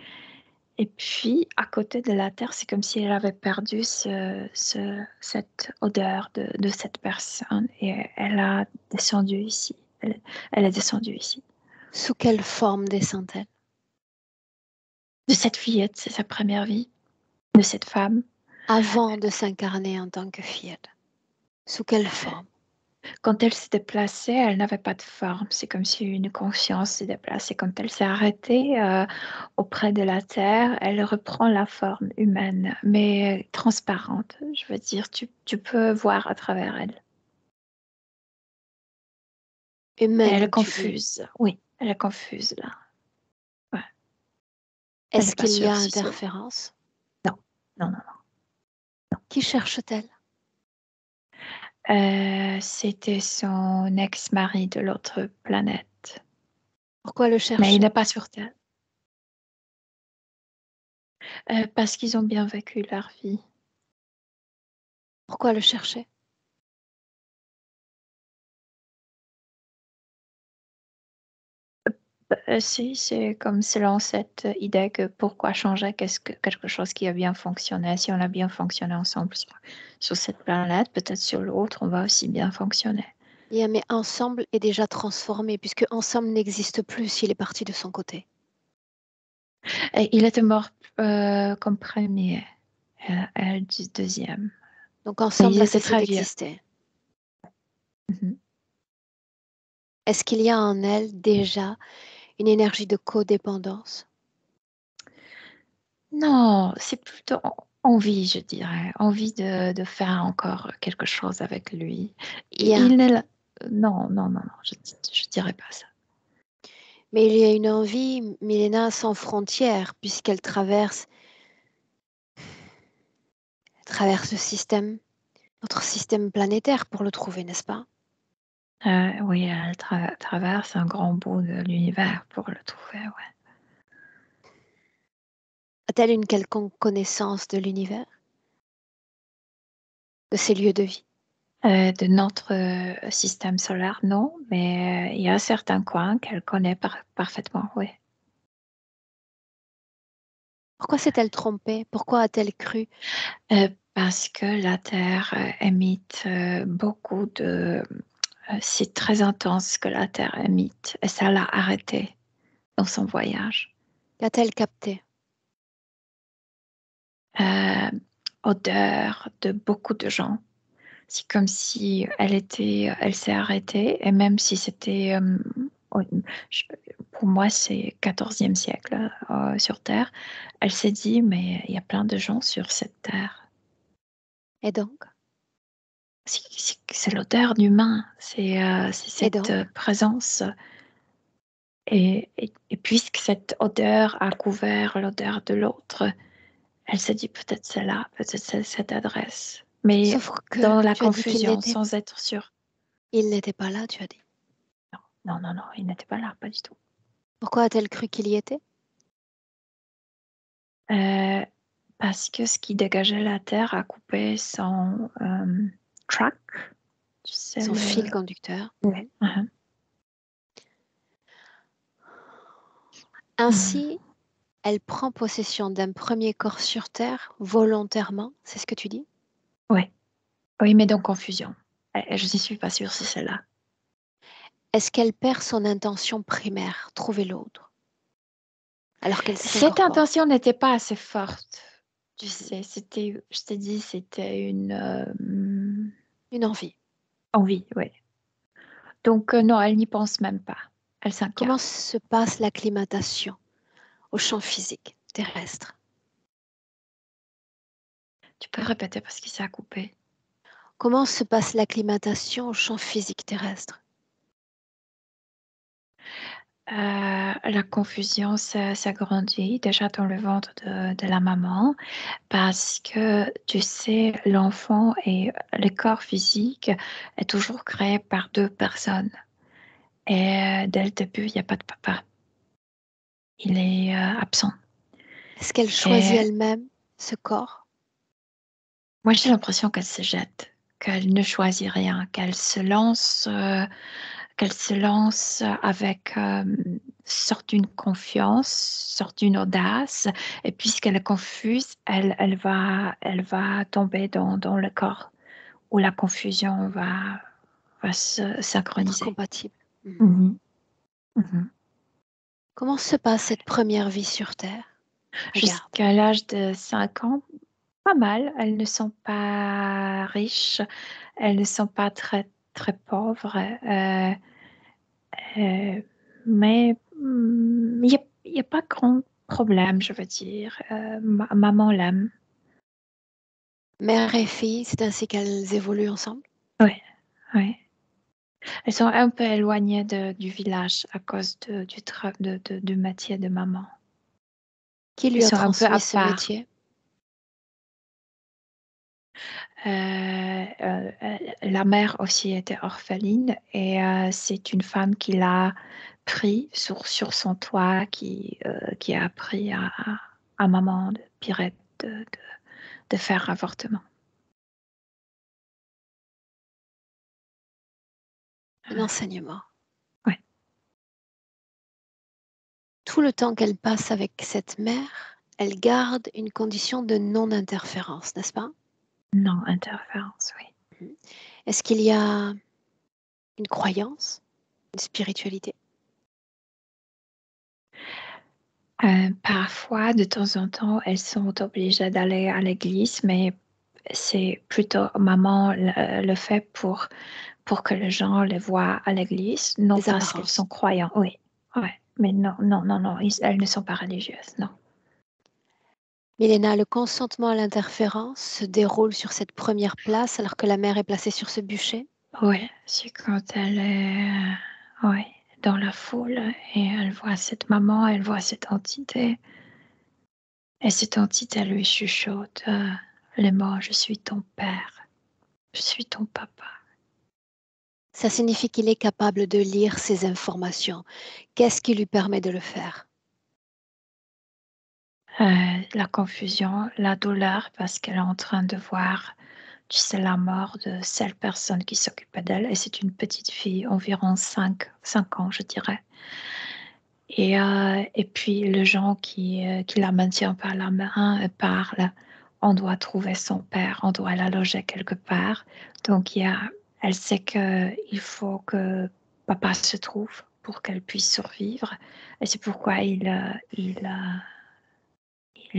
Et puis, à côté de la terre, c'est comme si elle avait perdu cette odeur de cette personne et elle a descendu ici. Elle est descendue ici. Sous quelle forme descend-elle? De cette fillette, c'est sa première vie, de cette femme. Avant de s'incarner en tant que fillette. Sous quelle forme? Quand elle s'est déplacée, elle n'avait pas de forme. C'est comme si une conscience s'est déplacée. Quand elle s'est arrêtée auprès de la terre, elle reprend la forme humaine, mais transparente. Je veux dire, tu peux voir à travers elle. Et elle est Humaine, tu dis. confuse. Oui, elle est confuse là. Elle Est-ce n'est pas qu'il y a sûre si c'est... interférence? Non, non, non. Qui cherche-t-elle? C'était son ex-mari de l'autre planète. Pourquoi le Mais il chercher? n'est pas sur Terre. Parce qu'ils ont bien vécu leur vie. Pourquoi le chercher? Si, c'est comme selon cette idée que pourquoi changer quelque chose qui a bien fonctionné. Si on a bien fonctionné ensemble sur cette planète, peut-être sur l'autre, on va aussi bien fonctionner. Yeah, mais ensemble est déjà transformé, puisque ensemble n'existe plus s'il est parti de son côté. Et il était mort comme premier, elle du deuxième. Donc Et ensemble il a était cessé très vieux. d'exister. Mhm. Est-ce qu'il y a en elle déjà une énergie de codépendance? Non, c'est plutôt envie, je dirais. Envie de faire encore quelque chose avec lui. Yeah, Il n'est là. Non, non, non, non, je dirais pas ça. mais il y a une envie, Milena, sans frontières, puisqu'elle traverse le système, notre système planétaire pour le trouver, n'est-ce pas? Oui, elle traverse un grand bout de l'univers pour le trouver, ouais. A-t-elle une quelconque connaissance de l'univers, de ses lieux de vie? De notre système solaire, non, mais il y a certains coins qu'elle connaît parfaitement, oui. Pourquoi s'est-elle trompée? Pourquoi a-t-elle cru? Parce que la Terre émite beaucoup de... c'est très intense ce que la Terre émite et ça l'a arrêté dans son voyage. Qu'a-t-elle capté? Euh, Odeur de beaucoup de gens. C'est comme si elle s'est arrêtée et même si c'était, au- je- pour moi, c'est 14e siècle sur Terre, elle s'est dit, mais il y a plein de gens sur cette Terre. Et donc? C'est l'odeur d'humain, c'est Et cette donc? présence. Et puisque cette odeur a couvert l'odeur de l'autre, elle s'est dit peut-être c'est là, peut-être c'est cette adresse. Mais Sauf que dans la tu as dit confusion, sans être sûre. il n'était pas là, tu as dit. Non, non, non, non, il n'était pas là, pas du tout. Pourquoi a-t-elle cru qu'il y était? Euh, Parce que ce qui dégageait la terre a coupé son track, tu sais, Son fil conducteur. Ouais. Mhm. Mhm. Ainsi, elle prend possession d'un premier corps sur Terre volontairement, c'est ce que tu dis? Ouais. Oui, mais dans confusion. Je ne suis pas sûre si c'est là. Est-ce qu'elle perd son intention primaire, trouver l'autre, alors qu'elle Cette s'incorpore? intention n'était pas assez forte. Tu Mhm. sais, je t'ai dit, c'était une Une envie. envie, oui. Donc, non, elle n'y pense même pas. Elle Comment s'inquiète. se passe l'acclimatation au champ physique terrestre? Tu peux répéter parce qu'il s'est coupé. Comment se passe l'acclimatation au champ physique terrestre? La confusion s'agrandit déjà dans le ventre de la maman parce que, tu sais, l'enfant et le corps physique est toujours créé par deux personnes. Et dès le début, il n'y a pas de papa. Il est absent. Est-ce qu'elle choisit Et elle-même ce corps? moi, j'ai l'impression qu'elle se jette, qu'elle ne choisit rien, qu'elle se lance avec sorte d'une confiance, sorte d'une audace. Et puisqu'elle est confuse, elle va tomber dans le corps où la confusion va se Être synchroniser. compatible. Mhm. Mhm, mhm. Comment se passe cette première vie sur Terre? Regarde. Jusqu'à l'âge de 5 ans, pas mal. Elles ne sont pas riches, elles ne sont pas très, très pauvres. Euh, mais il y a pas grand problème, je veux dire. Maman l'aime. Mère et fille, c'est ainsi qu'elles évoluent ensemble. Oui, oui. Elles sont un peu éloignées du village à cause du métier de maman. Qui lui Ils a sont un peu transmis à ce part. métier? La mère aussi était orpheline et c'est une femme qui l'a pris sur son toit, qui a appris à maman de Pirette de faire avortement. Un enseignement. Ouais. Tout le temps qu'elle passe avec cette mère, elle garde une condition de non-interférence, n'est-ce pas? Non, interférence, oui. Est-ce qu'il y a une croyance, une spiritualité? Parfois, de temps en temps, elles sont obligées d'aller à l'église, mais c'est plutôt maman le fait pour que les gens les voient à l'église, non Des parce qu'elles apparences. sont croyantes, oui. Ouais. Mais non, elles ne sont pas religieuses, non. Milena, le consentement à l'interférence se déroule sur cette première place alors que la mère est placée sur ce bûcher? Oui, c'est quand elle est ouais, dans la foule et elle voit cette maman, elle voit cette entité. Et cette entité lui chuchote les mots: je suis ton père, je suis ton papa. Ça signifie qu'il est capable de lire ces informations. Qu'est-ce qui lui permet de le faire? La confusion, la douleur, parce qu'elle est en train de voir, tu sais, la mort de cette personne qui s'occupait d'elle. Et c'est une petite fille, environ 5 ans, je dirais. Et puis, le gens qui la maintient par la main parle. On doit trouver son père, on doit la loger quelque part. Donc, elle sait qu'il faut que papa se trouve pour qu'elle puisse survivre. Et c'est pourquoi il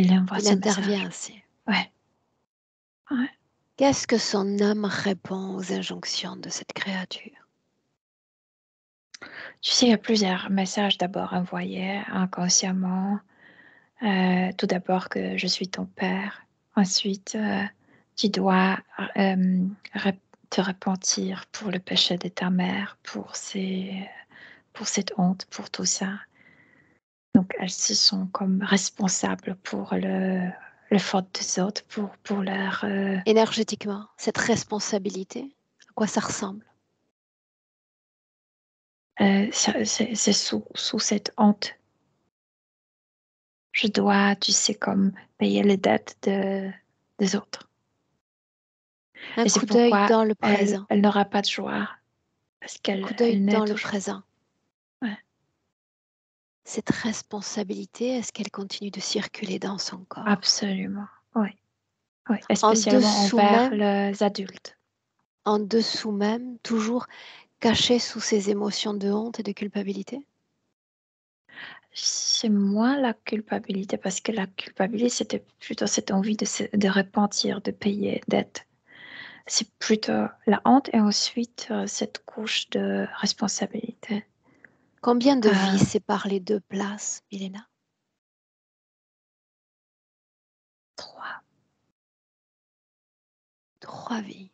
envoie Il ce intervient message. ainsi. Ouais. Ouais. Qu'est-ce que son âme répond aux injonctions de cette créature? Tu sais, il y a plusieurs messages d'abord envoyés inconsciemment. Tout d'abord que je suis ton père. Ensuite, tu dois te repentir pour le péché de ta mère, pour cette honte, pour tout ça. Donc, elles se sont comme responsables pour le faute des autres, pour leur... Énergétiquement, cette responsabilité, à quoi ça ressemble? c'est sous cette honte. Je dois, tu sais, comme payer les dettes des autres. Un Et c'est coup d'œil pourquoi dans le elle présent. n'aura pas de joie, parce Un coup d'œil elle naît dans le toujours. présent. Ouais. Cette responsabilité, est-ce qu'elle continue de circuler dans son corps? Absolument, oui. Oui, et En spécialement dessous envers même, les adultes. en dessous même, toujours caché sous ces émotions de honte et de culpabilité? C'est moins la culpabilité, parce que la culpabilité, c'était plutôt cette envie de repentir, de payer dette. C'est plutôt la honte et ensuite cette couche de responsabilité. Combien de vies Euh, séparent les deux places, Milena? 3. 3 vies.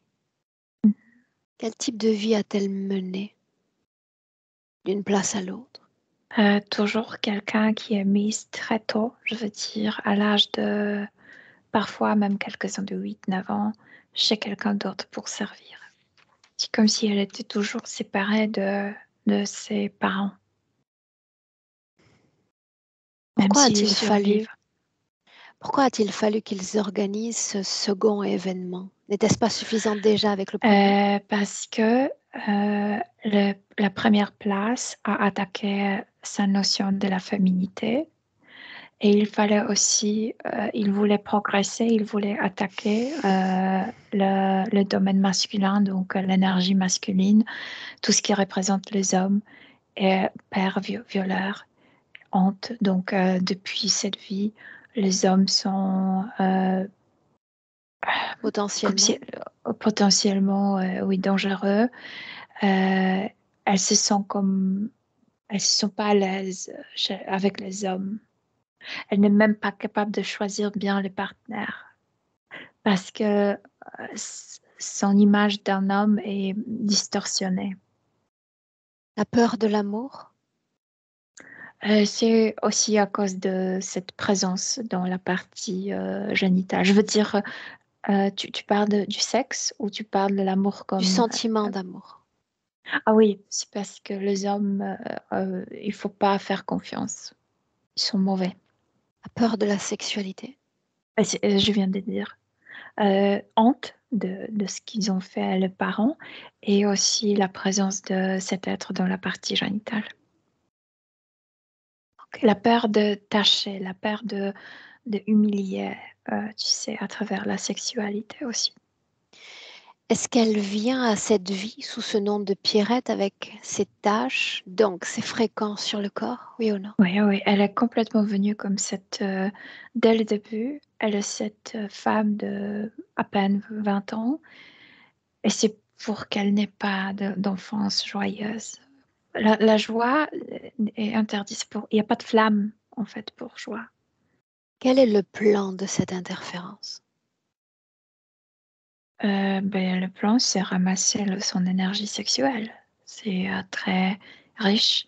Quel type de vie a-t-elle mené d'une place à l'autre? Toujours quelqu'un qui est mis très tôt, je veux dire, à l'âge de parfois même quelques-uns de 8, 9 ans, chez quelqu'un d'autre pour servir. C'est comme si elle était toujours séparée de ses parents, même Pourquoi s'ils a-t-il fallu, survivent. pourquoi a-t-il fallu qu'ils organisent ce second événement? N'était-ce pas suffisant déjà avec le premier? Parce que la première place a attaqué sa notion de la féminité. Et il fallait aussi, il voulait progresser, il voulait attaquer le domaine masculin, donc l'énergie masculine, tout ce qui représente les hommes, et père, violeur, honte. Donc, depuis cette vie, les hommes sont comme Potentiellement. si potentiellement, oui, dangereux. Euh, elles se sentent comme, elles se sont pas à l'aise avec les hommes. Elle n'est même pas capable de choisir bien le partenaire parce que son image d'un homme est distorsionnée. La peur de l'amour? C'est aussi à cause de cette présence dans la partie génitale. Je veux dire, tu parles du sexe ou tu parles de l'amour Du comme... sentiment d'amour. Ah oui, c'est parce que les hommes, il faut pas faire confiance. Ils sont mauvais. La peur de la sexualité. Je viens de dire. Honte de ce qu'ils ont fait à leurs parents et aussi la présence de cet être dans la partie génitale. Ok. La peur de tâcher, la peur de humilier, tu sais, à travers la sexualité aussi. Est-ce qu'elle vient à cette vie sous ce nom de Pierrette avec ses taches, donc ses fréquences sur le corps, oui ou non? Oui, oui, elle est complètement venue comme cette, dès le début, elle est cette femme de à peine 20 ans et c'est pour qu'elle n'ait pas d'enfance joyeuse. La joie est interdite il n'y a pas de flamme en fait pour joie. Quel est le plan de cette interférence? Le plan, c'est ramasser son énergie sexuelle. C'est très riche.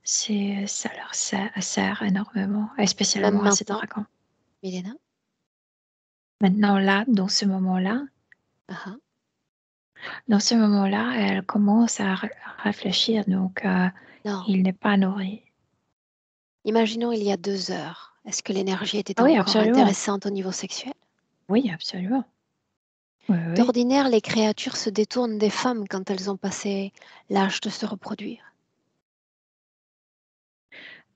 Ça leur sert énormément, et Même spécialement à ces maintenant, dragons. Milena? Maintenant, là, dans ce moment-là, Ah, elle commence à réfléchir, donc non. il n'est pas nourri. Imaginons il y a 2 heures. Est-ce que l'énergie était Ah oui, encore absolument. intéressante au niveau sexuel? Oui, absolument. Oui, oui. D'ordinaire, les créatures se détournent des femmes quand elles ont passé l'âge de se reproduire.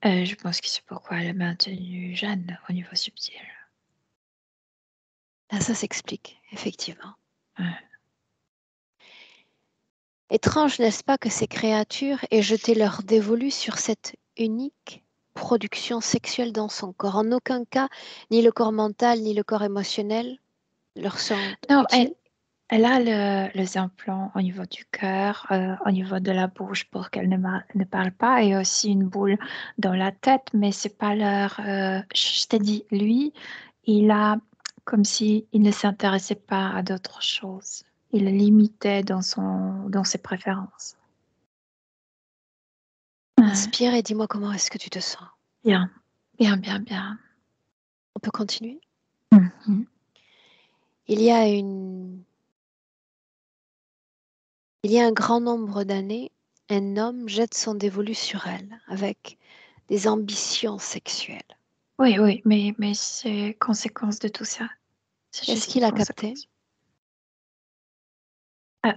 Je pense que c'est pourquoi elle est maintenue jeune au niveau subtil. Là, ça s'explique, effectivement. Ouais. Étrange, n'est-ce pas, que ces créatures aient jeté leur dévolu sur cette unique production sexuelle dans son corps. En aucun cas, ni le corps mental, ni le corps émotionnel leur sont Non, utiles. elle a les implants au niveau du cœur, au niveau de la bouche pour qu'elle ne parle pas, et aussi une boule dans la tête, mais c'est pas leur. Je t'ai dit, lui, il a comme si il ne s'intéressait pas à d'autres choses. Il est limité dans ses préférences. Ouais. Inspire et dis-moi comment est-ce que tu te sens. Bien, bien, bien, bien. On peut continuer. Mhm. Il y a un grand nombre d'années, un homme jette son dévolu sur elle avec des ambitions sexuelles. Oui, oui, mais c'est conséquence de tout ça. C'est Qu'est-ce juste qu'il une a capté? conséquence.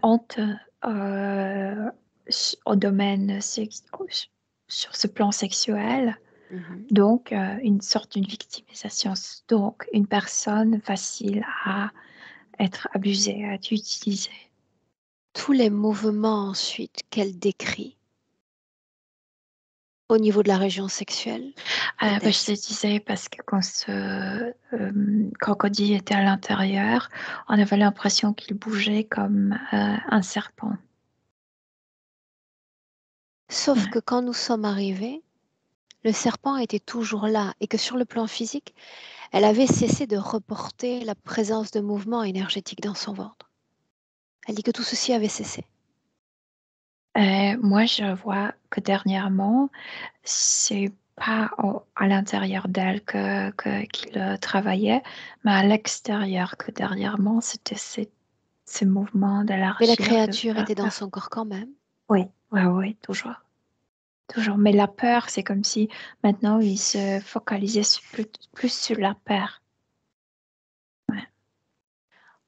Honte euh, au domaine sur ce plan sexuel, Mhm. donc une sorte d'une victimisation, donc une personne facile à être abusée, à être utilisée. Tous les mouvements ensuite qu'elle décrit au niveau de la région sexuelle Je te disais parce que quand ce crocodile était à l'intérieur, on avait l'impression qu'il bougeait comme un serpent. sauf Ouais. que quand nous sommes arrivés, le serpent était toujours là et que sur le plan physique, elle avait cessé de reporter la présence de mouvements énergétiques dans son ventre. Elle dit que tout ceci avait cessé. Moi, je vois que dernièrement, c'est pas à l'intérieur d'elle qu'il travaillait, mais à l'extérieur que dernièrement, c'était ces mouvements Mais la d'élargir, de créature faire était dans peur. son corps quand même. Oui, oui, oui, toujours, toujours. Mais la peur, c'est comme si maintenant, il se focalisait plus sur la peur. Ouais.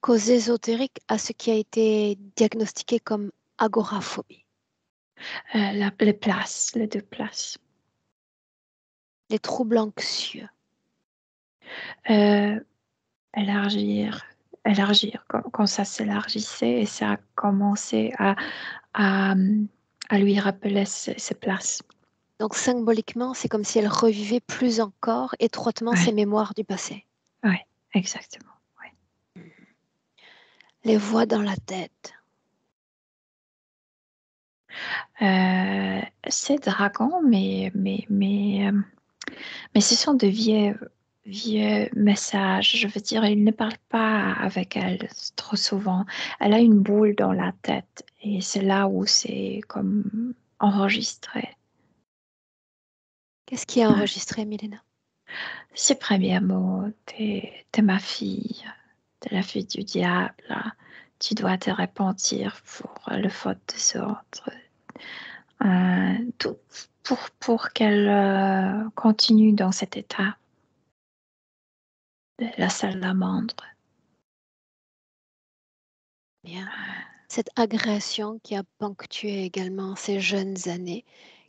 Cause ésotérique à ce qui a été diagnostiqué comme agoraphobie, Les deux places. les troubles anxieux. Euh, élargir, élargir. Quand ça s'élargissait et ça a commencé à, à lui rappeler ses places. Donc symboliquement, c'est comme si elle revivait plus encore étroitement ses Ouais, mémoires du passé. ouais, exactement. Ouais. Les voix dans la tête. C'est dragon, mais ce sont de vieux messages. Je veux dire, il ne parle pas avec elle trop souvent. Elle a une boule dans la tête et c'est là où c'est comme enregistré. Qu'est-ce qui est Ouais. enregistré, Milena? Ces premiers mots, t'es ma fille, t'es la fille du diable. Tu dois te repentir pour le faute des autres. Tout pour qu'elle continue dans cet état de la salamandre. Bien. Cette agression qui a ponctué également ces jeunes années,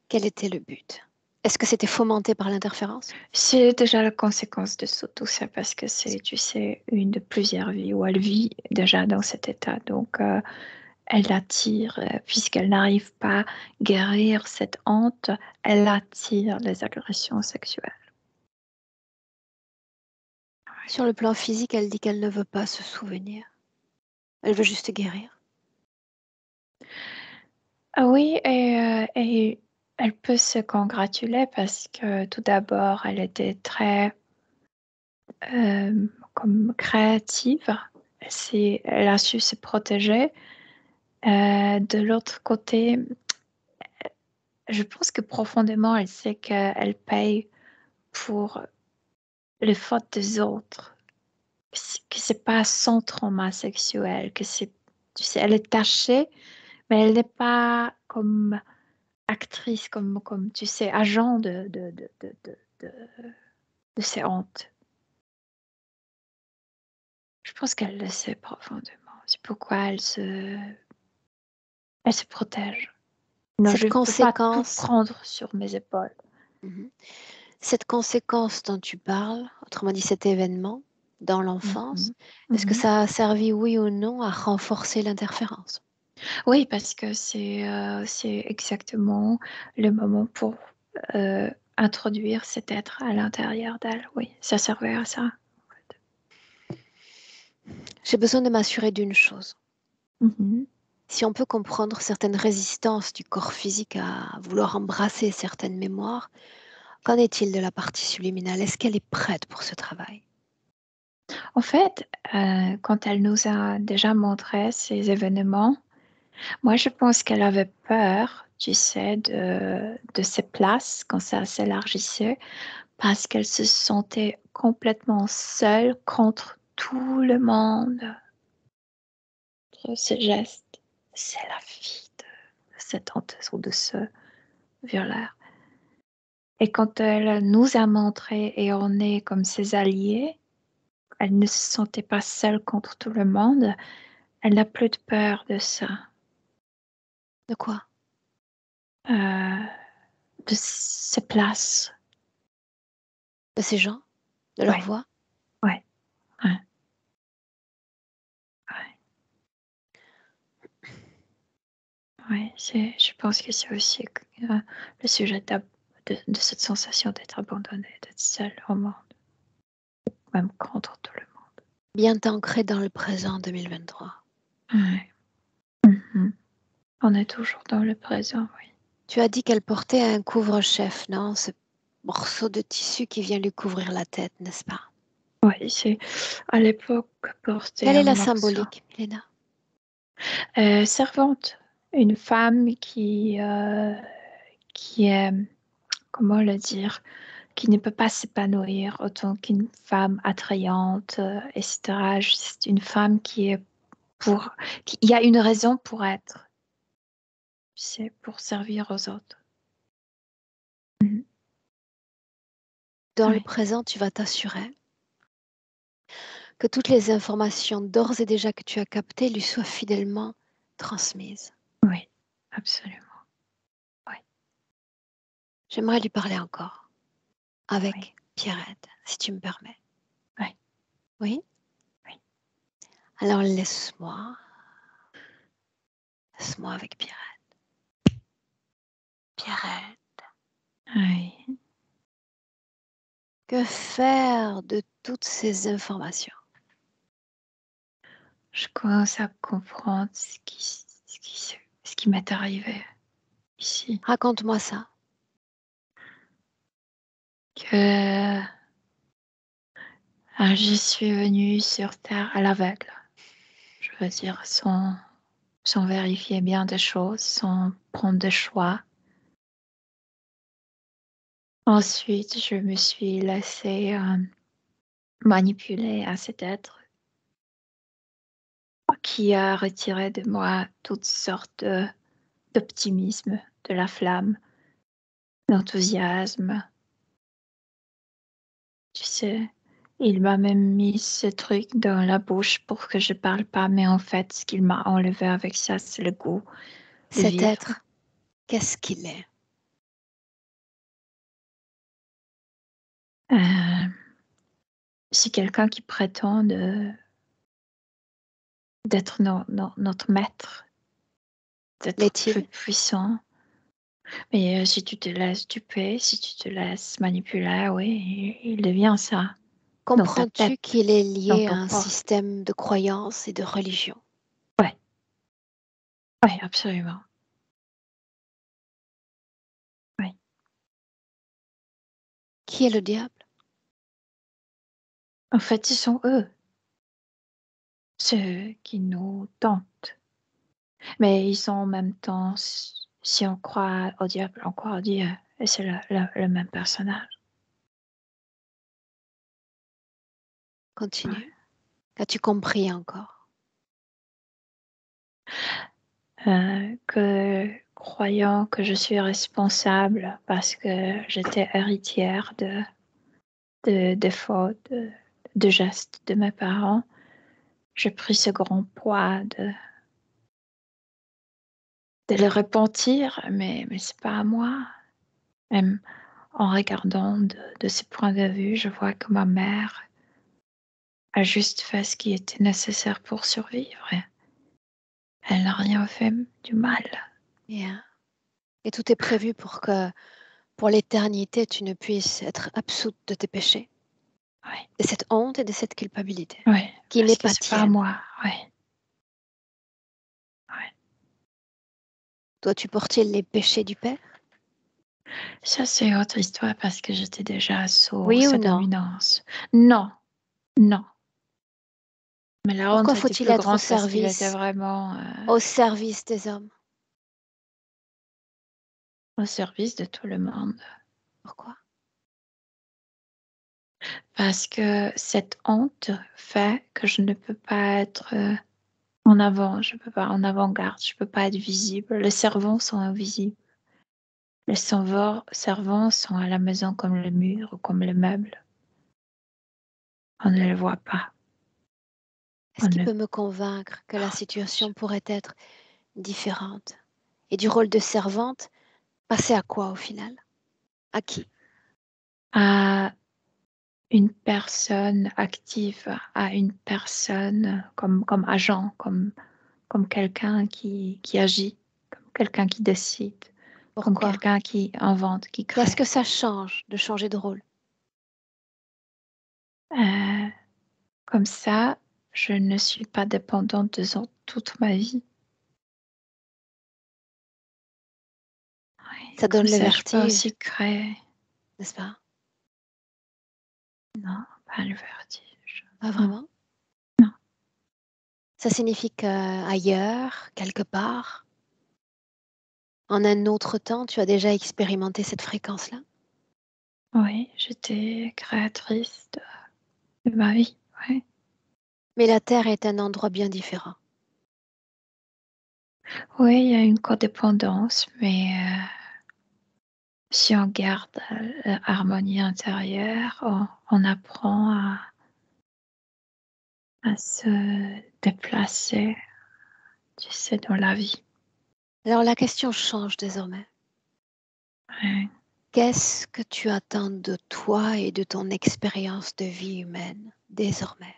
quel était le but? Est-ce que c'était fomenté par l'interférence? C'est déjà la conséquence de tout ça parce que c'est, tu sais, une de plusieurs vies où elle vit déjà dans cet état. Donc, elle attire, puisqu'elle n'arrive pas à guérir cette honte, elle attire les agressions sexuelles. Sur le plan physique, elle dit qu'elle ne veut pas se souvenir. Elle veut juste guérir. Ah oui, et elle peut se congratuler parce que tout d'abord, elle était très comme créative. Elle a su se protéger. De l'autre côté, je pense que profondément, elle sait qu'elle paye pour les fautes des autres, que c'est pas son trauma sexuel, que c'est, tu sais, elle est tachée, mais elle n'est pas comme actrice, comme tu sais, agent de ses hontes. Je pense qu'elle le sait profondément. C'est pourquoi elle se protège. Non, je Cette ne peux pas tout conséquence, prendre sur mes épaules. Mhm. Cette conséquence dont tu parles, autrement dit cet événement dans l'enfance, Mhm. est-ce que Mhm. ça a servi, oui ou non, à renforcer l'interférence? Oui, parce que c'est exactement le moment pour introduire cet être à l'intérieur d'elle. Oui, ça servait à ça. J'ai besoin de m'assurer d'une chose. Mhm. Si on peut comprendre certaines résistances du corps physique à vouloir embrasser certaines mémoires, qu'en est-il de la partie subliminale? Est-ce qu'elle est prête pour ce travail? En fait, quand elle nous a déjà montré ces événements, moi je pense qu'elle avait peur, tu sais, de ces places quand ça s'élargissait, parce qu'elle se sentait complètement seule contre tout le monde. Ces gestes, c'est la fille de cette honteuse ou de ce violeur. Et quand elle nous a montré et on est comme ses alliés, elle ne se sentait pas seule contre tout le monde. Elle n'a plus de peur de ça, De quoi? euh, de ses places. De ces gens? De leur Ouais, voix? ouais, ouais, ouais. Ouais, je pense que c'est aussi le sujet de cette sensation d'être abandonnée, d'être seule au monde, même contre tout le Bien ancré dans le présent 2023. monde. Ouais. Mhm. On est toujours dans le présent, oui. Tu as dit qu'elle portait un couvre-chef, non? Ce morceau de tissu qui vient lui couvrir la tête, n'est-ce pas? Oui, c'est à l'époque porter Quelle est un la morceau. symbolique, Milena? Servante, une femme qui est, comment le dire, qui ne peut pas s'épanouir autant qu'une femme attrayante, etc. C'est une femme qui est il y a une raison pour être, c'est pour servir aux autres. Mhm. Dans le Oui, présent, tu vas t'assurer que toutes les informations d'ores et déjà que tu as captées lui soient fidèlement transmises. oui, absolument. Oui, J'aimerais lui parler encore oui, avec Pierrette, si tu me permets. oui, Oui? oui. Alors laisse-moi avec Pierrette. Pierrette, Oui. que faire de toutes ces informations? Je commence à comprendre ce qui m'est arrivé ici. Raconte-moi ça. Que je suis venue sur Terre à l'aveugle. Je veux dire, sans vérifier bien des choses, sans prendre de choix. Ensuite, je me suis laissée manipuler à cet être qui a retiré de moi toutes sortes d'optimisme, de la flamme, d'enthousiasme. Tu sais, il m'a même mis ce truc dans la bouche pour que je parle pas, mais en fait, ce qu'il m'a enlevé avec ça, c'est le goût de Cet vivre. être, qu'est-ce qu'il est? C'est quelqu'un qui prétend d'être notre maître, d'être plus L'est-il? puissant. Mais si tu te laisses duper, si tu te laisses manipuler, oui, il devient ça, dans ta Comprends-tu tête, qu'il est dans lié ton à un corps. système de croyances et de religion? Ouais, ouais, absolument. Oui. Qui est le diable? En fait, ce sont eux, ceux qui nous tentent. Mais ils sont en même temps, si on croit au diable, on croit au Dieu. Et c'est le même personnage. Ouais. Continue. As-tu compris encore? Que croyant que je suis responsable parce que j'étais héritière de fautes, de gestes de mes parents, j'ai pris ce grand poids de le repentir, mais c'est pas à moi. Même en regardant de ce point de vue, je vois que ma mère a juste fait ce qui était nécessaire pour survivre. Elle n'a rien fait du mal. Bien. Et tout est prévu pour que, pour l'éternité, tu ne puisses être absoute de tes péchés, Oui, de cette honte et de cette culpabilité, oui, qui n'est parce que pas c'est pas à tienne. moi. Oui, oui. Dois-tu porter les péchés du Père? Ça, c'est autre histoire parce que j'étais déjà sous Oui ou sa non? dominance. Non, non. Mais la honte Pourquoi était faut-il plus être grande parce qu'il était vraiment au service des hommes? au service de tout le monde. Pourquoi? Parce que cette honte fait que je ne peux pas être en avant, je peux pas en avant-garde, je peux pas être visible. Les servants sont invisibles. Les servants sont à la maison comme le mur ou comme le meuble. On ne les voit pas. Est-ce On qu'il ne... peut me convaincre que la Oh, mon Dieu. situation pourrait être différente? Et du rôle de servante, passer à quoi au final? À qui? À une personne active, à une personne comme agent, comme quelqu'un qui agit, comme quelqu'un qui décide, comme Pourquoi? quelqu'un qui invente, qui Qu'est-ce crée. que ça change de changer de rôle? Euh, Comme ça, je ne suis pas dépendante des autres toute ma vie. Ouais, Ça comme donne le ça, je peux vertige, aussi créer. n'est-ce pas? Non, pas le vertige. Pas Non, vraiment? non. Ça signifie qu'ailleurs, quelque part, en un autre temps, tu as déjà expérimenté cette fréquence-là? Oui, j'étais créatrice de ma vie. Ouais. Mais la Terre est un endroit bien différent. Oui, il y a une codépendance, mais si on garde l'harmonie intérieure, on apprend à se déplacer, tu sais, dans la vie. Alors la question change désormais. Ouais. Qu'est-ce que tu attends de toi et de ton expérience de vie humaine désormais?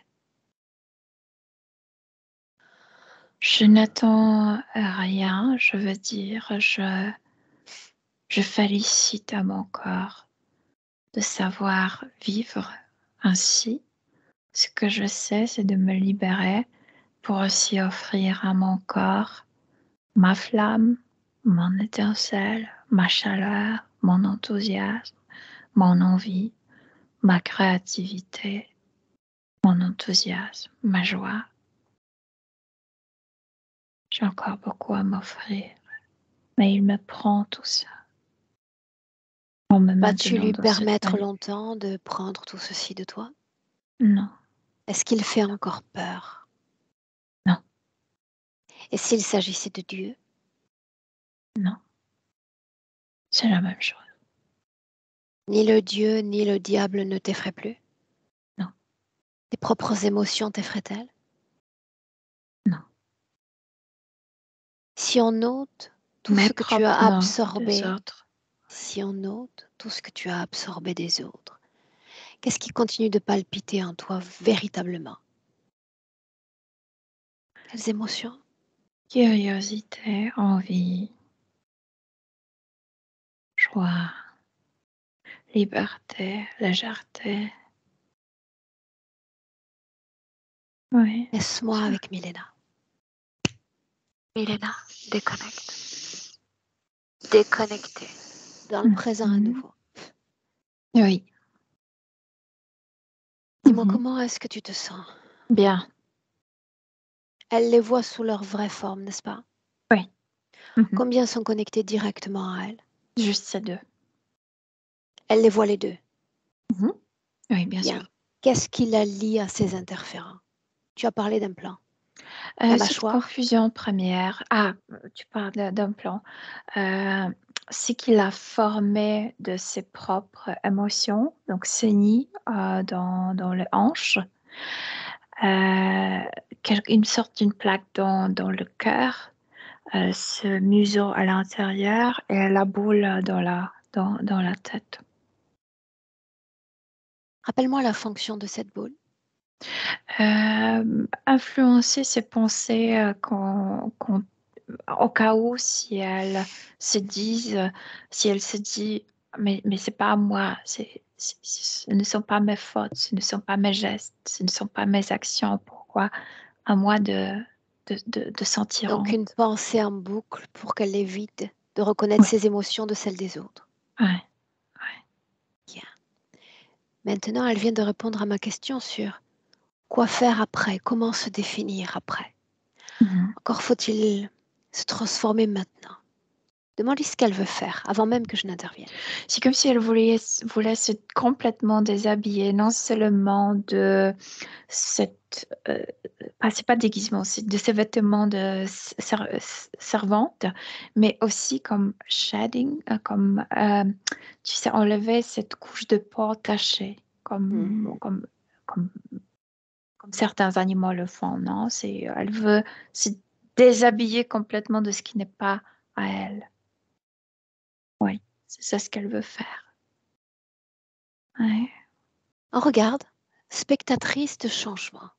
Je n'attends rien, je veux dire, je félicite à mon corps de savoir vivre ainsi. Ce que je sais, c'est de me libérer pour aussi offrir à mon corps ma flamme, mon étincelle, ma chaleur, mon enthousiasme, mon envie, ma créativité, mon enthousiasme, ma joie. J'ai encore beaucoup à m'offrir, mais il me prend tout ça. en me Vas-tu maintenant lui dans ce permettre temps. longtemps de prendre tout ceci de toi? Non, Est-ce qu'il fait encore peur? non, Et s'il s'agissait de Dieu? non. C'est la même chose. Ni le Dieu, ni le diable ne t'effraient plus? Non, Tes propres émotions t'effraient-elles? non. Si on ôte tout Mes ce que tu as propres, non, des absorbé, autres. si on ôte tout ce que tu as absorbé des autres, qu'est-ce qui continue de palpiter en toi véritablement? Quelles émotions? Curiosité, envie, joie, liberté, légèreté. Oui, Laisse-moi ça. avec Milena. Milena, déconnecte. Déconnecté. Dans le présent à Mhm. nouveau. Oui. Dis-moi, Mhm. comment est-ce que tu te sens? Bien. Elle les voit sous leur vraie forme, n'est-ce pas? Oui. Mhm. Combien sont connectés directement à elle? Juste ces deux. Elle les voit les deux. Mhm. Oui, bien Bien. sûr. Qu'est-ce qui la lie à ces interférents? Tu as parlé d'un plan. La Cette mâchoire? confusion première. Ah, tu parles d'un plan. C'est qu'il a formé de ses propres émotions, donc saignées dans les hanches, une sorte d'une plaque dans le cœur, ce museau à l'intérieur et la boule dans la tête. Rappelle-moi la fonction de cette boule. Influencer ses pensées au cas où si elle se dit, mais c'est pas à moi, ce ne sont pas mes fautes, ce ne sont pas mes gestes, ce ne sont pas mes actions, pourquoi à moi de sentir Donc une honte. pensée en boucle pour qu'elle évite de reconnaître Oui, ses émotions de celles des autres. ouais. Bien. Maintenant, elle vient de répondre à ma question sur quoi faire après, comment se définir après. Mhm. Encore faut-il se transformer maintenant. Demande-lui ce qu'elle veut faire avant même que je n'intervienne. C'est comme si elle voulait se complètement déshabiller, non seulement de cette, c'est pas déguisement, c'est de ces vêtements de servante, mais aussi comme shading, tu sais, enlever cette couche de peau cachée, Mhm. comme, comme certains animaux le font, non? Elle veut se déshabiller complètement de ce qui n'est pas à elle. Oui, c'est ça ce qu'elle veut faire. Ouais. Oh, regarde, spectatrice de changement.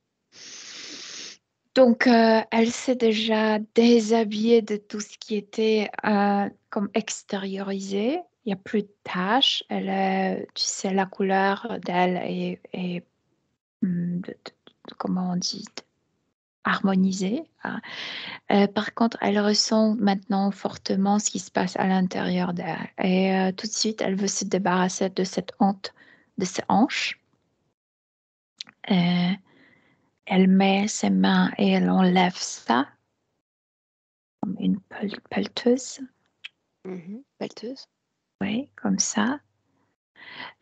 Donc, elle s'est déjà déshabillée de tout ce qui était comme extériorisé. Il n'y a plus de taches. Tu sais, la couleur d'elle est comment on dit, harmonisée, hein. Par contre, elle ressent maintenant fortement ce qui se passe à l'intérieur d'elle. Et tout de suite, elle veut se débarrasser de cette honte, de ses hanches. Euh, Elle met ses mains et elle enlève ça comme une pelleteuse. Pelleteuse. Oui, comme ça.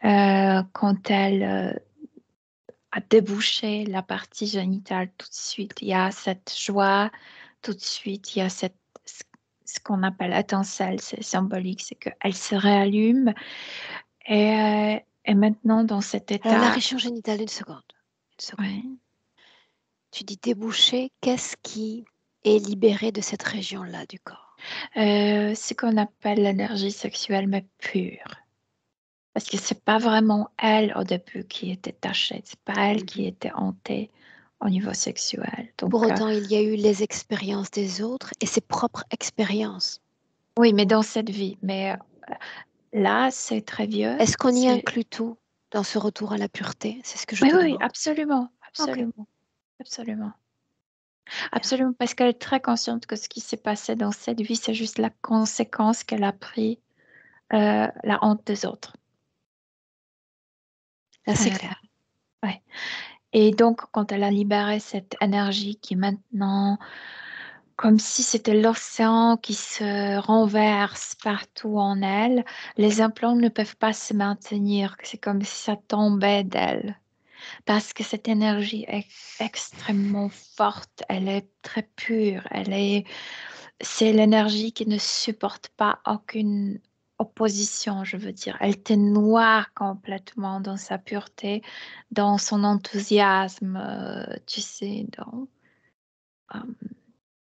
Quand elle a débouché la partie génitale, tout de suite, il y a cette joie, tout de suite, il y a ce qu'on appelle étincelle, c'est symbolique, c'est qu'elle se réallume et maintenant dans cet Alors la état, région génitale, une seconde. Une seconde. ouais, Tu dis déboucher, qu'est-ce qui est libéré de cette région-là du corps? ce qu'on appelle l'énergie sexuelle, mais pure. Parce que c'est pas vraiment elle au début qui était tachée, c'est pas elle qui Mhm. était hantée au niveau sexuel. Pour Donc, autant, il y a eu les expériences des autres et ses propres expériences. oui, mais dans cette vie. Mais là, c'est très vieux. Est-ce qu'on y inclut tout dans ce retour à la pureté? C'est ce que je Oui, te oui, demande. absolument, Ok, absolument, absolument. bien. Absolument, parce qu'elle est très consciente que ce qui s'est passé dans cette vie, c'est juste la conséquence qu'elle a pris, la honte des autres. Là, c'est Euh, clair. ouais. Et donc, quand elle a libéré cette énergie qui maintenant comme si c'était l'océan qui se renverse partout en elle. Les implants ne peuvent pas se maintenir. C'est comme si ça tombait d'elle. Parce que cette énergie est extrêmement forte. Elle est très pure. C'est l'énergie qui ne supporte pas aucune opposition, je veux dire. Elle te noie complètement dans sa pureté, dans son enthousiasme, tu sais, euh,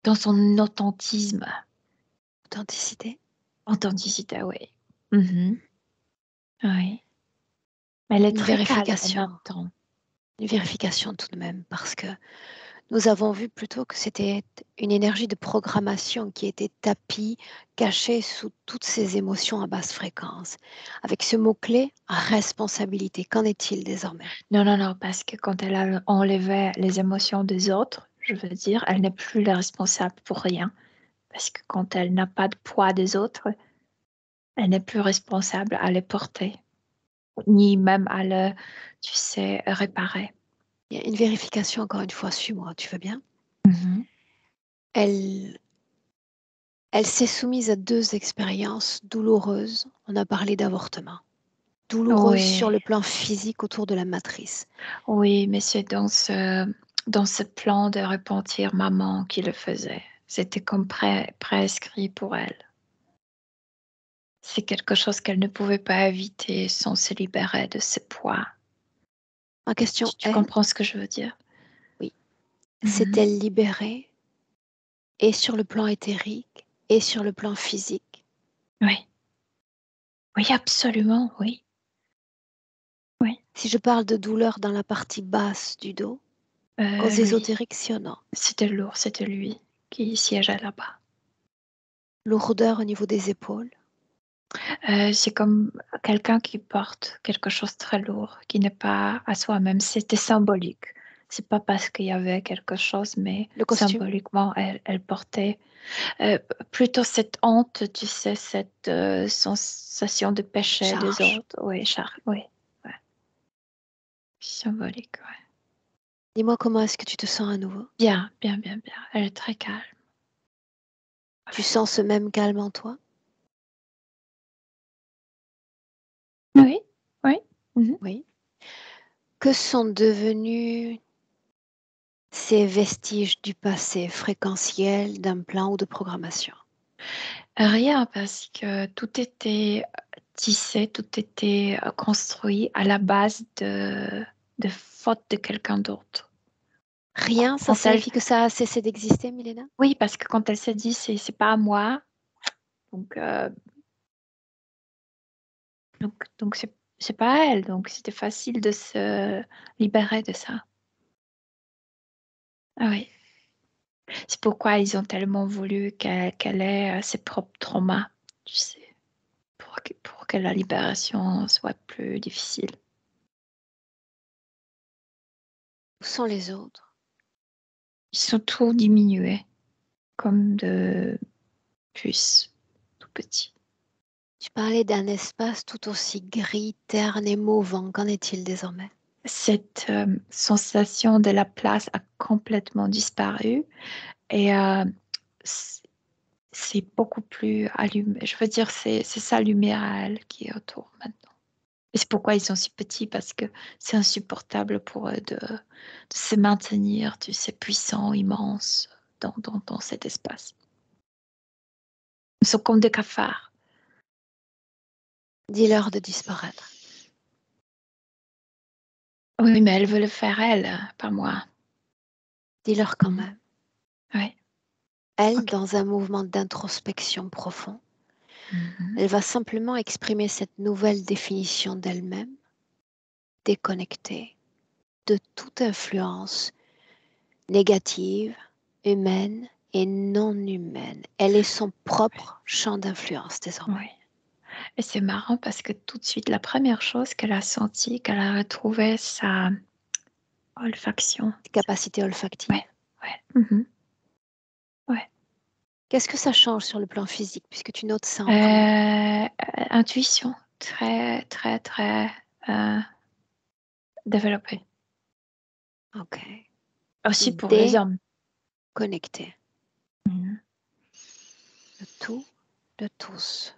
dans son authentisme. Authenticité. Authenticité, oui. Mhm. Oui. Mais elle est Une très calme en vérification. même temps. Une vérification tout de même, parce que nous avons vu plutôt que c'était une énergie de programmation qui était tapie, cachée sous toutes ces émotions à basse fréquence. Avec ce mot-clé, responsabilité, qu'en est-il désormais? Non, non, non, parce que quand elle a enlevé les émotions des autres, je veux dire, elle n'est plus la responsable pour rien. Parce que quand elle n'a pas de poids des autres, elle n'est plus responsable à les porter, ni même à le, tu sais, réparer. Il y a une vérification, encore une fois, suis-moi, tu veux bien? Mhm. Elle, elle s'est soumise à 2 expériences douloureuses. On a parlé d'avortement. Douloureuses sur Oui, le plan physique autour de la matrice. oui, mais c'est dans ce plan de repentir maman qui le faisait. C'était comme prescrit pour elle. C'est quelque chose qu'elle ne pouvait pas éviter sans se libérer de ce poids. Ma question Tu est, comprends ce que je veux dire? oui, Mhm. s'est-elle libérée et sur le plan éthérique et sur le plan physique? Oui, oui, absolument, oui, oui, Si je parle de douleur dans la partie basse du dos, cause oui. ésotérique, si ou non? C'était lourd, c'était lui qui siégeait là-bas. Lourdeur au niveau des épaules? C'est comme quelqu'un qui porte quelque chose de très lourd, qui n'est pas à soi-même. C'était symbolique. C'est pas parce qu'il y avait quelque chose, mais Le costume? symboliquement, elle portait euh, plutôt cette honte, tu sais, cette sensation de péché des Charge. autres. Oui, oui, ouais. Symbolique, ouais. Dis-moi comment est-ce que tu te sens à nouveau? Bien, bien, bien, bien. Elle est très calme. Tu sens ce même calme en toi? Oui, oui. Mhm. Oui. Que sont devenus ces vestiges du passé fréquentiel d'un plan ou de programmation? Rien, parce que tout était tissé, tout était construit à la base de fautes de quelqu'un d'autre. Rien, ça Quand elle, signifie que ça a cessé d'exister, Milena? oui, parce que quand elle s'est dit c'est pas à moi, donc donc c'est pas à elle, donc c'était facile de se libérer de ça. Ah oui, c'est pourquoi ils ont tellement voulu qu'elle ait ses propres traumas, tu sais, pour que la libération soit plus difficile. Où sont les autres? Ils sont trop diminués, comme de puces, tout petits. Tu parlais d'un espace tout aussi gris, terne et mouvant. Qu'en est-il désormais? Cette sensation de la place a complètement disparu et c- c'est beaucoup plus allumé. Je veux dire, c'est sa lumière à elle qui est autour maintenant. Et c'est pourquoi ils sont si petits, parce que c'est insupportable pour eux de se maintenir, tu sais, puissants, immenses dans cet espace. Ils sont comme des cafards. Dis-leur de disparaître. Oui, mais elle veut le faire elle, pas moi. Dis-leur quand Mhm. même. Oui, Elle, ok. dans un mouvement d'introspection profond, Mhm. elle va simplement exprimer cette nouvelle définition d'elle-même, déconnectée de toute influence négative, humaine et non humaine. Elle est son propre champ d'influence désormais. Oui. Et c'est marrant parce que tout de suite, la première chose qu'elle a sentie, qu'elle a retrouvé sa olfaction. Capacité olfactive. Ouais, ouais, mhm, ouais. Qu'est-ce que ça change sur le plan physique puisque tu notes ça en premier? Intuition, très, très, très euh, développée. Ok. Aussi pour les hommes. Déconnecté. de tout, de tous.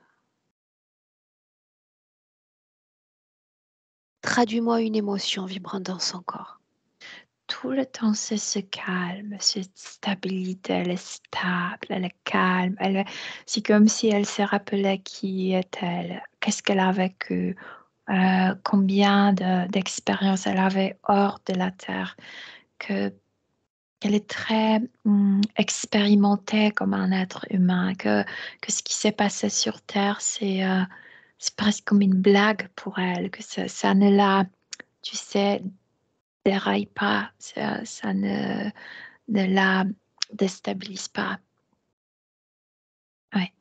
Traduis-moi une émotion vibrant dans son corps. Tout le temps, c'est ce calme, cette stabilité. Elle est stable, elle est calme. C'est comme si elle se rappelait qui est-elle, qu'est-ce qu'elle a vécu, combien d'expériences elle avait hors de la Terre, qu'elle est très expérimentée comme un être humain, que ce qui s'est passé sur Terre, c'est presque comme une blague pour elle, que ça ne la, tu sais, déraille pas, ça ne la déstabilise pas. Ouais.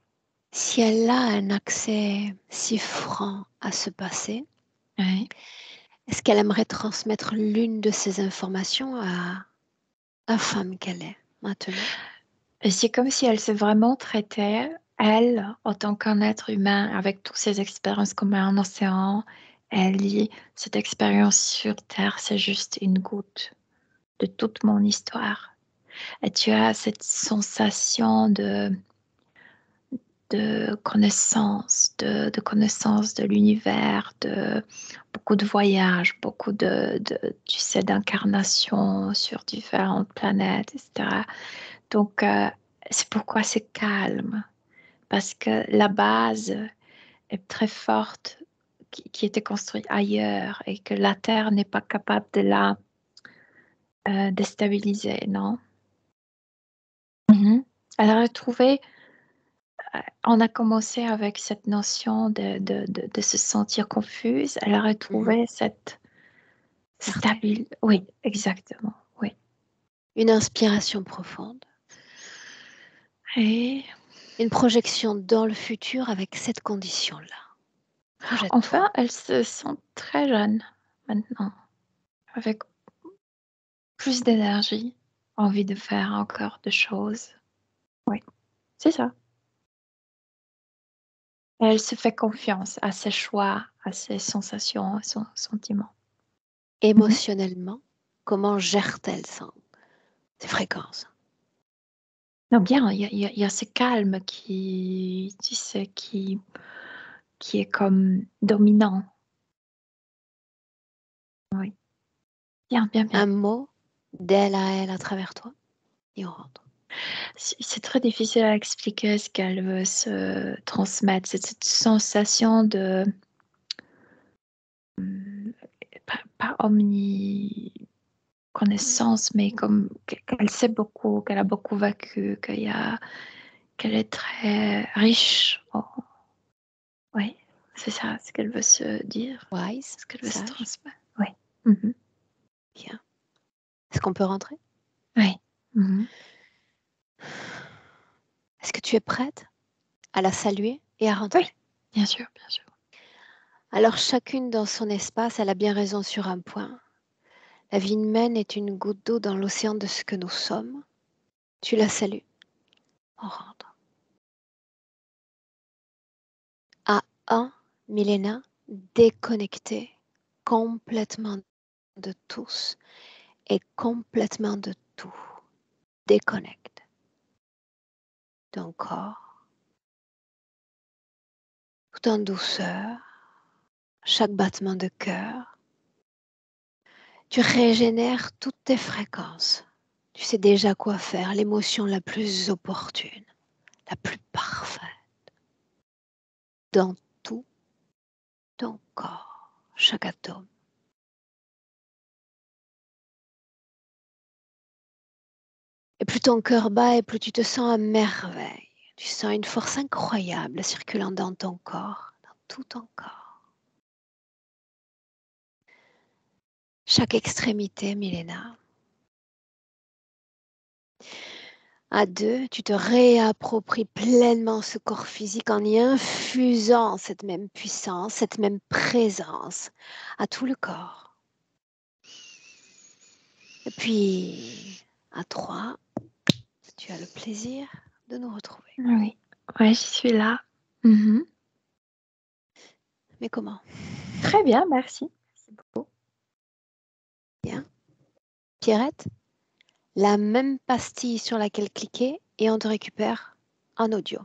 Si elle a un accès si franc à ce passé, Ouais. est-ce qu'elle aimerait transmettre l'une de ces informations à la femme qu'elle est maintenant? Et c'est comme si elle s'est vraiment traitée, elle, en tant qu'un être humain, avec toutes ses expériences comme un océan. Elle dit, cette expérience sur Terre, c'est juste une goutte de toute mon histoire. Et tu as cette sensation de connaissance, de connaissance de l'univers, de beaucoup de voyages, beaucoup tu sais, d'incarnations sur différentes planètes, etc. Donc, c'est pourquoi c'est calme, parce que la base est très forte, qui était construite ailleurs, et que la Terre n'est pas capable de la déstabiliser, non? Mhm. Elle a retrouvé. On a commencé avec cette notion de se sentir confuse. Elle a retrouvé cette Certain. stabilité. Oui, exactement. Oui. Une inspiration profonde. Et Une projection dans le futur avec cette condition-là. enfin, Projette-toi. elle se sent très jeune maintenant, avec plus d'énergie, envie de faire encore des choses. Oui, c'est ça. Elle se fait confiance à ses choix, à ses sensations, à son sentiment. Mhm. Émotionnellement, comment gère-t-elle ces fréquences? Non, bien, il y a ce calme qui, tu sais, qui est comme dominant. Oui. Bien, bien, bien. Un mot d'elle à elle à travers toi et on rentre. C'est très difficile à expliquer ce qu'elle veut se transmettre. C'est cette sensation de hum, pas omniconnaissance, mais comme qu'elle sait beaucoup, qu'elle a beaucoup vécu, qu'elle est très riche. Oh, oui, c'est ça ce qu'elle veut se dire, Wise, ce qu'elle veut se sage, transmettre. Oui. Mhm. bien. Est-ce qu'on peut rentrer? Oui. Mhm. Est-ce que tu es prête à la saluer et à Oui, rentrer? bien sûr, bien sûr. Alors chacune dans son espace, elle a bien raison sur un point. La vie humaine est une goutte d'eau dans l'océan de ce que nous sommes. Tu la salues. On rentre. À un, Milena, déconnectée complètement de tous et complètement de tout. Déconnecte ton corps, tout en douceur, chaque battement de cœur. Tu régénères toutes tes fréquences. Tu sais déjà quoi faire, l'émotion la plus opportune, la plus parfaite, dans tout ton corps, chaque atome. Et plus ton cœur bat et plus tu te sens à merveille. Tu sens une force incroyable circulant dans ton corps, dans tout ton corps. Chaque extrémité, Milena. À deux, tu te réappropries pleinement ce corps physique en y infusant cette même puissance, cette même présence à tout le corps. Et puis, à trois, tu as le plaisir de nous retrouver. Oui, ouais, je suis là. Mhm. Mais comment? Très bien, merci. Merci beaucoup. Bien. Pierrette, la même pastille sur laquelle cliquer et on te récupère en audio.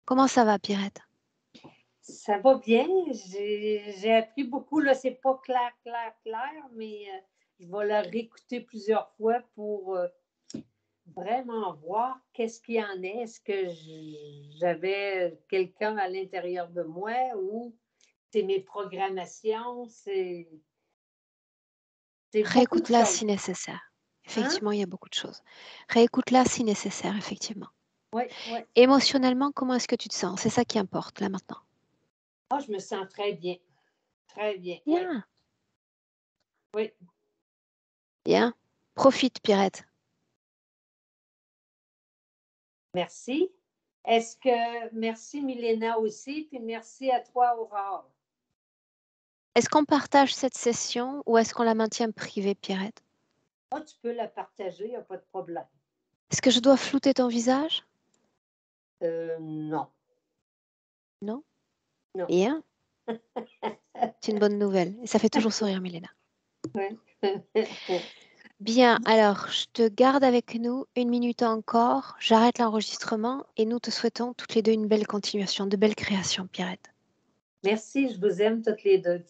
Comment ça va, Pierrette? Ça va bien. J'ai appris beaucoup. Là, c'est pas clair, mais je vais le réécouter plusieurs fois pour vraiment voir qu'est-ce qu'il y en est. Est-ce que j'avais quelqu'un à l'intérieur de moi ou c'est mes programmations? C'est beaucoup de Réécoute-la choses. si nécessaire. Hein? Effectivement, il y a beaucoup de choses. Réécoute-la si nécessaire, effectivement. Oui, oui. Émotionnellement, comment est-ce que tu te sens? C'est ça qui importe là maintenant. Ah, je me sens très bien. Très bien. Oui, Bien, oui. bien. Profite, Pierrette. Merci. Merci Milena aussi, puis merci à toi Aurore. Est-ce qu'on partage cette session ou est-ce qu'on la maintient privée, Pierrette? Ah, tu peux la partager, il n'y a pas de problème. Est-ce que je dois flouter ton visage? Non. Non? Non. Bien. C'est une bonne nouvelle. Et ça fait toujours sourire, Milena. Bien, alors, je te garde avec nous 1 minute encore. J'arrête l'enregistrement et nous te souhaitons toutes les deux une belle continuation, de belles créations, Pierrette. Merci, je vous aime toutes les deux.